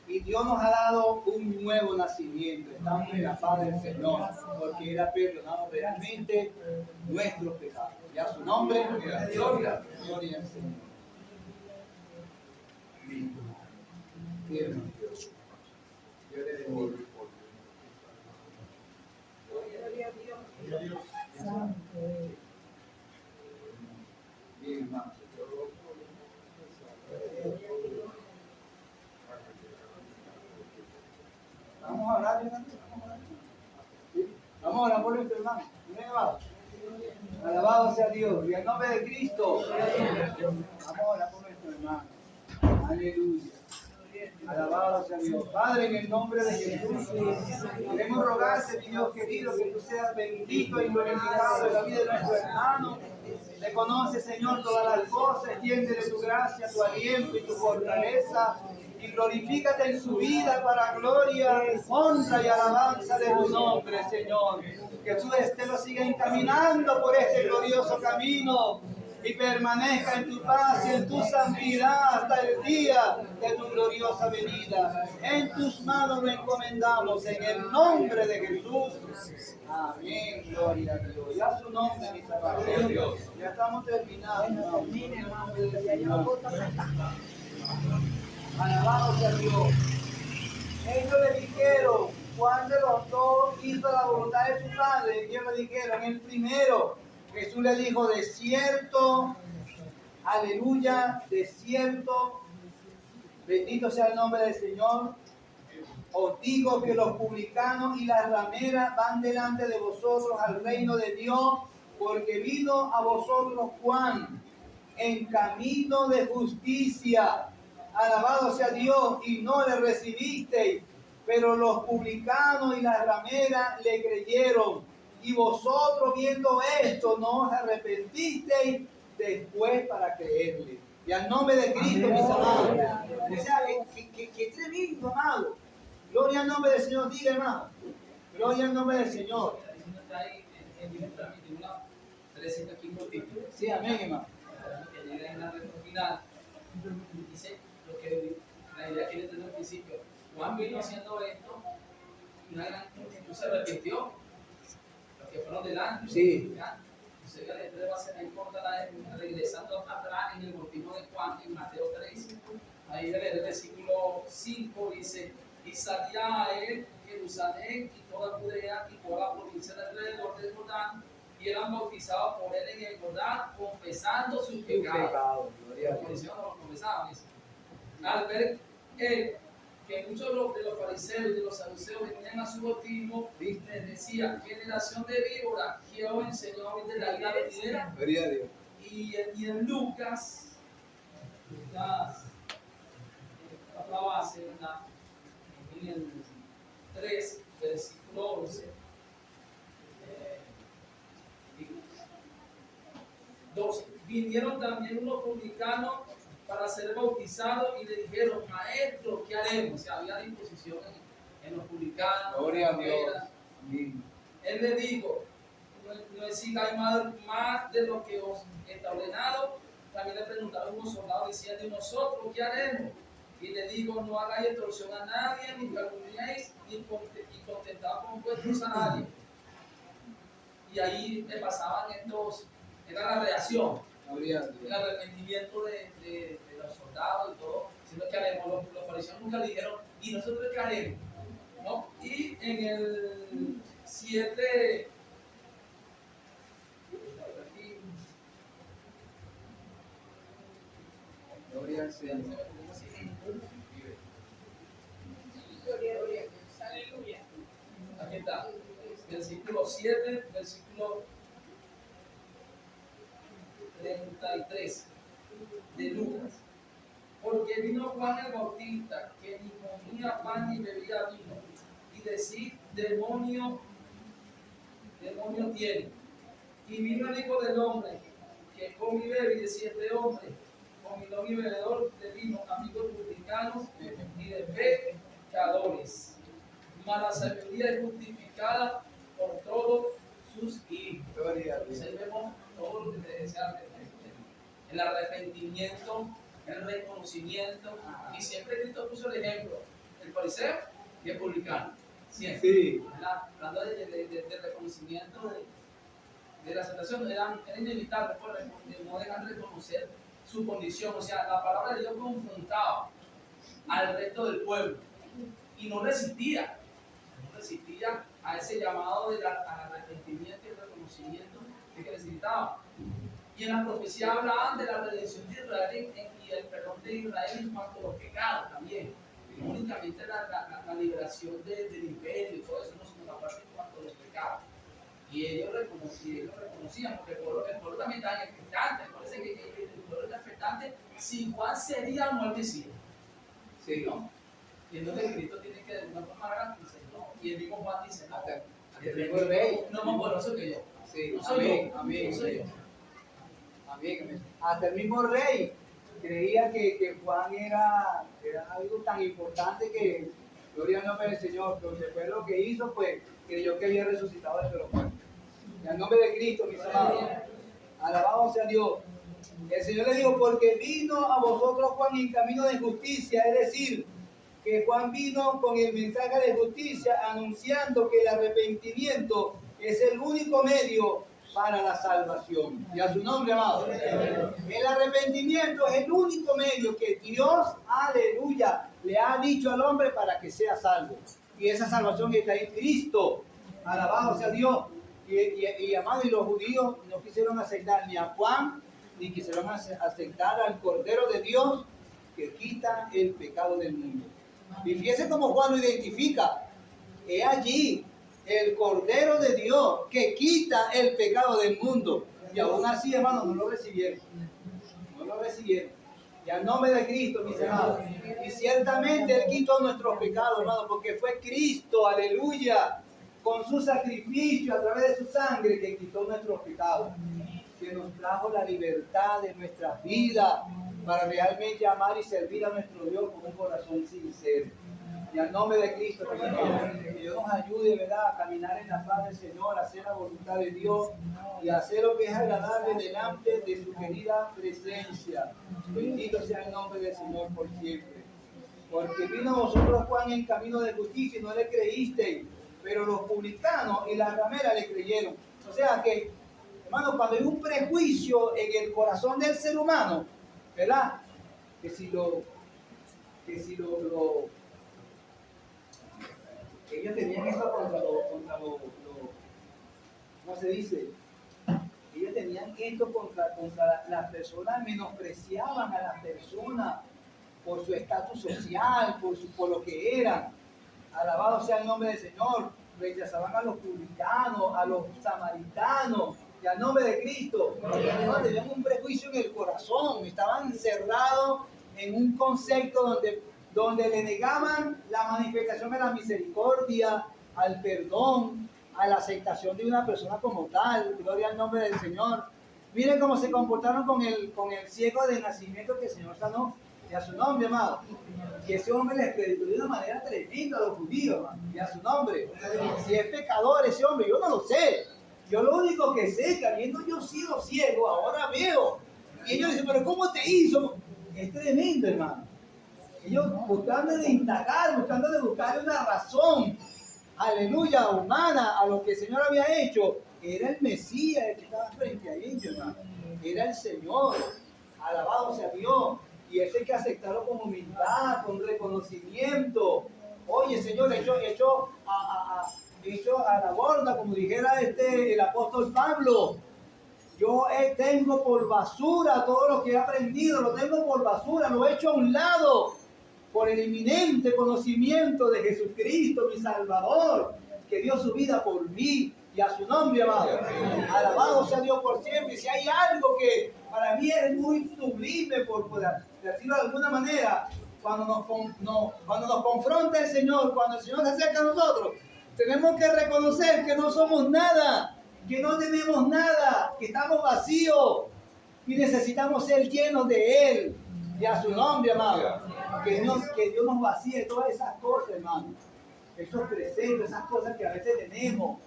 Speaker 1: Y Dios nos ha dado un nuevo nacimiento. Estamos en la paz del Señor, porque Él ha perdonado realmente nuestros pecados. Y a su nombre, gloria al Señor. Bien, hermano. Dios le bendiga. Bien, hermano. Vamos a orar, ¿sí? Vamos a orar por nuestro hermano. Alabado sea Dios. Y en nombre de Cristo. Vamos a orar por nuestro hermano. Aleluya. Alabado sea Dios. Padre, en el nombre de Jesús, queremos rogarte, mi Dios querido, que tú seas bendito y glorificado en la vida de nuestro hermano. Te conoce, Señor, todas las cosas. Extiéndele tu gracia, tu aliento y tu fortaleza. Y glorifícate en su vida para gloria, honra y alabanza de tu nombre, Señor. Que tú lo sigas encaminando por este glorioso camino y permanezca en tu paz y en tu santidad hasta el día de tu gloriosa venida. En tus manos lo encomendamos en el nombre de Jesús. Amén, gloria a Dios. Y a su nombre, mis hermanos. Ya estamos terminando. Alabado sea Dios. Ellos le dijeron, Juan de los dos hizo la voluntad de su padre. Ellos le dijeron, el primero, Jesús le dijo, de cierto, aleluya, de cierto, bendito sea el nombre del Señor. Os digo que los publicanos y las rameras van delante de vosotros al reino de Dios, porque vino a vosotros Juan en camino de justicia. Alabado sea Dios, y no le recibisteis, pero los publicanos y las rameras le creyeron. Y vosotros viendo esto no os arrepentisteis después para creerle. Y al nombre de Cristo, mis amados. O sea, qué tremendo, amado. Gloria al nombre del Señor, diga, hermano. Gloria al nombre del Señor. Sí, amén, hermano.
Speaker 2: Que llega en la recta final. Dice lo que la idea que desde el principio. Juan vino haciendo esto y una gran multitud se arrepintió. Los que fueron delante.
Speaker 1: Sí.
Speaker 2: Entonces la letra va a ser importante regresando atrás en el bautismo de Juan en Mateo 3. Ahí en el versículo 5 dice: y salía a él Jerusalén y toda Judea y toda la provincia de alrededor del Jordán, y eran bautizados por él en el Jordán, confesando sus pecados. Los confesaban eso. Al ver él que muchos de los fariseos y de los saduceos venían a su bautismo, les decía: generación de víboras, ¿quién os enseñó a vivir la vida venidera?
Speaker 1: Gloria a Dios.
Speaker 2: Y en Lucas, la base, ¿verdad? En el 3, versículo 11, 12. Vinieron también unos publicanos para ser bautizados y le dijeron: maestro, ¿qué haremos? O sea, había disposición en los publicanos.
Speaker 1: Gloria a Dios.
Speaker 2: Él le dijo: no exigáis más de lo que os está ordenado. También le preguntaron unos soldados diciendo, ¿y nosotros qué haremos? Y le digo, no hagáis extorsión a nadie, ni calumniéis, ni contentados con vuestro salario. Y ahí le pasaban estos, era la reacción, el arrepentimiento de los soldados y todo, diciendo que haremos. Los fariseos nunca le dijeron, ¿y nosotros qué haremos? ¿No? Y en el 7,
Speaker 1: Gloria al Señor.
Speaker 6: Aleluya.
Speaker 2: aquí está, versículo 7, versículo 33 de Lucas. Porque vino Juan el Bautista, que ni comía pan ni bebía vino, y decir, demonio tiene. Y vino el Hijo del Hombre, que come y bebe, y decía, este hombre, comilón y bebedor de vino, amigos publicanos y de pecadores. Mas la sabiduría es justificada por todos sus hijos.
Speaker 1: Gloria a Dios.
Speaker 2: Entonces ahí vemos todo lo que te decía, el arrepentimiento, el reconocimiento, y siempre Cristo puso el ejemplo, el fariseo y el publicano, siempre,
Speaker 1: Sí.
Speaker 2: ¿verdad? Hablando del reconocimiento, de la aceptación, era inevitable, pues, no dejar de reconocer su condición. O sea, la palabra de Dios confrontaba al resto del pueblo y no resistía a ese llamado al arrepentimiento y el reconocimiento que necesitaba. Y en la profecía hablaban de la redención de Israel y el perdón de Israel en cuanto a los pecados también. No únicamente la liberación del imperio y todo eso, no, sino la parte en cuanto a los pecados. Y ellos reconocían, porque el pueblo también estaba expectante. Parece que el pueblo está expectante si Juan sería o no el Mesías.
Speaker 1: Sí.
Speaker 2: ¿No? Y entonces Cristo tiene que de alguna forma garantizar, ¿no? Y el mismo Juan dice, no,
Speaker 1: el rey.
Speaker 2: no más poderoso que yo.
Speaker 1: Sí.
Speaker 2: No soy
Speaker 1: Amén.
Speaker 2: yo.
Speaker 1: Amén.
Speaker 2: No soy yo.
Speaker 1: Amén. Hasta el mismo rey creía que Juan era algo tan importante que, gloria al nombre del Señor, pero después lo que hizo, pues, creyó que había resucitado de los muertos. En el nombre de Cristo, mis amados, alabado sea Dios. El Señor le dijo, porque vino a vosotros Juan en camino de justicia, es decir, que Juan vino con el mensaje de justicia anunciando que el arrepentimiento es el único medio para la salvación. Y a su nombre, amado. El arrepentimiento es el único medio que Dios, aleluya, le ha dicho al hombre para que sea salvo. Y esa salvación está en Cristo. Alabado sea Dios. Y amado, y los judíos no quisieron aceptar ni a Juan, ni quisieron aceptar al Cordero de Dios que quita el pecado del mundo. Y fíjese cómo Juan lo identifica. He allí el Cordero de Dios que quita el pecado del mundo. Y aún así, hermanos, no lo recibieron. No lo recibieron. Y al nombre de Cristo, mis hermanos. Y ciertamente Él quitó nuestros pecados, hermanos, porque fue Cristo, aleluya, con su sacrificio a través de su sangre que quitó nuestros pecados. Que nos trajo la libertad de nuestras vidas para realmente amar y servir a nuestro Dios con un corazón sincero. Y al nombre de Cristo, que Dios nos ayude, ¿verdad?, a caminar en la paz del Señor, a hacer la voluntad de Dios y a hacer lo que es agradable delante de su querida presencia. Bendito sea el nombre del Señor por siempre. Porque vino a vosotros Juan en camino de justicia y no le creísteis, pero los publicanos y las rameras le creyeron. O sea que, hermano, cuando hay un prejuicio en el corazón del ser humano, ¿verdad? Ellos tenían esto contra ¿cómo se dice? Ellos tenían esto contra las personas, menospreciaban a las personas por su estatus social, por lo que eran. Alabado sea el nombre del Señor. Rechazaban a los publicanos, a los samaritanos, y al nombre de Cristo. Tenían un prejuicio en el corazón, estaban encerrados en un concepto donde le negaban la manifestación de la misericordia, al perdón, a la aceptación de una persona como tal. Gloria al nombre del Señor. Miren cómo se comportaron con el ciego de nacimiento que el Señor sanó. Y a su nombre, amado. Y ese hombre les predicó de una manera tremenda a los judíos, hermano. Y a su nombre. Si es pecador ese hombre, yo no lo sé. Yo lo único que sé, que habiendo yo sido ciego, ahora veo. Y ellos dicen, pero ¿cómo te hizo? Es tremendo, hermano. Ellos buscando de indagar, buscando de buscar una razón, aleluya, humana, a lo que el Señor había hecho. Era el Mesías el que estaba frente a ellos, hermano. Era el Señor. Alabado sea Dios. Y eso hay que aceptarlo con humildad, con reconocimiento. Oye, Señor, hecho a la borda, como dijera el apóstol Pablo. Yo tengo por basura todo lo que he aprendido, lo tengo por basura, lo he hecho a un lado por el inminente conocimiento de Jesucristo, mi Salvador, que dio su vida por mí y a su nombre, amado. Alabado sea Dios por siempre. Y si hay algo que para mí es muy sublime, por decirlo de alguna manera, cuando nos confronta el Señor, cuando el Señor se acerca a nosotros, tenemos que reconocer que no somos nada, que no tenemos nada, que estamos vacíos y necesitamos ser llenos de Él y a su nombre, amado. Que Dios nos vacíe todas esas cosas, hermano. Esos presentes, esas cosas que a veces tenemos.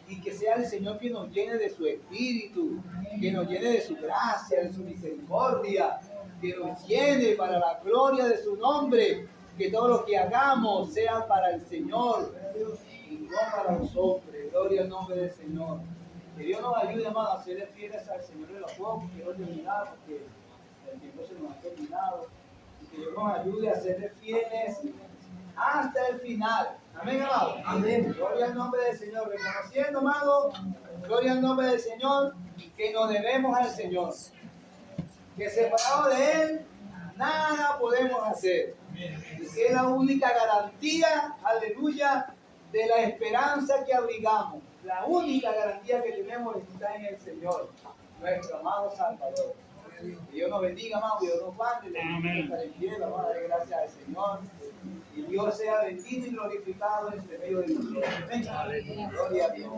Speaker 1: Y que sea el Señor que nos llene de su espíritu, que nos llene de su gracia, de su misericordia, que nos llene para la gloria de su nombre. Que todo lo que hagamos sea para el Señor y no para nosotros. Gloria al nombre del Señor. Que Dios nos ayude, hermano, a ser fieles al Señor de los pueblos. Quiero terminar porque el tiempo se nos ha terminado. Y que Dios nos ayude a ser fieles hasta el final. Amén, amado. Amén. Gloria al nombre del Señor. Reconociendo, amado, gloria al nombre del Señor, que nos debemos al Señor. Que separado de Él, nada podemos hacer. Y que es la única garantía, aleluya, de la esperanza que abrigamos. La única garantía que tenemos está en el Señor, nuestro amado Salvador. Que Dios nos bendiga, amado, Dios nos guarde. Amén. Vamos a dar gracias al Señor. Y Dios sea bendito y glorificado en este medio de nosotros. Amén. Gloria a Dios.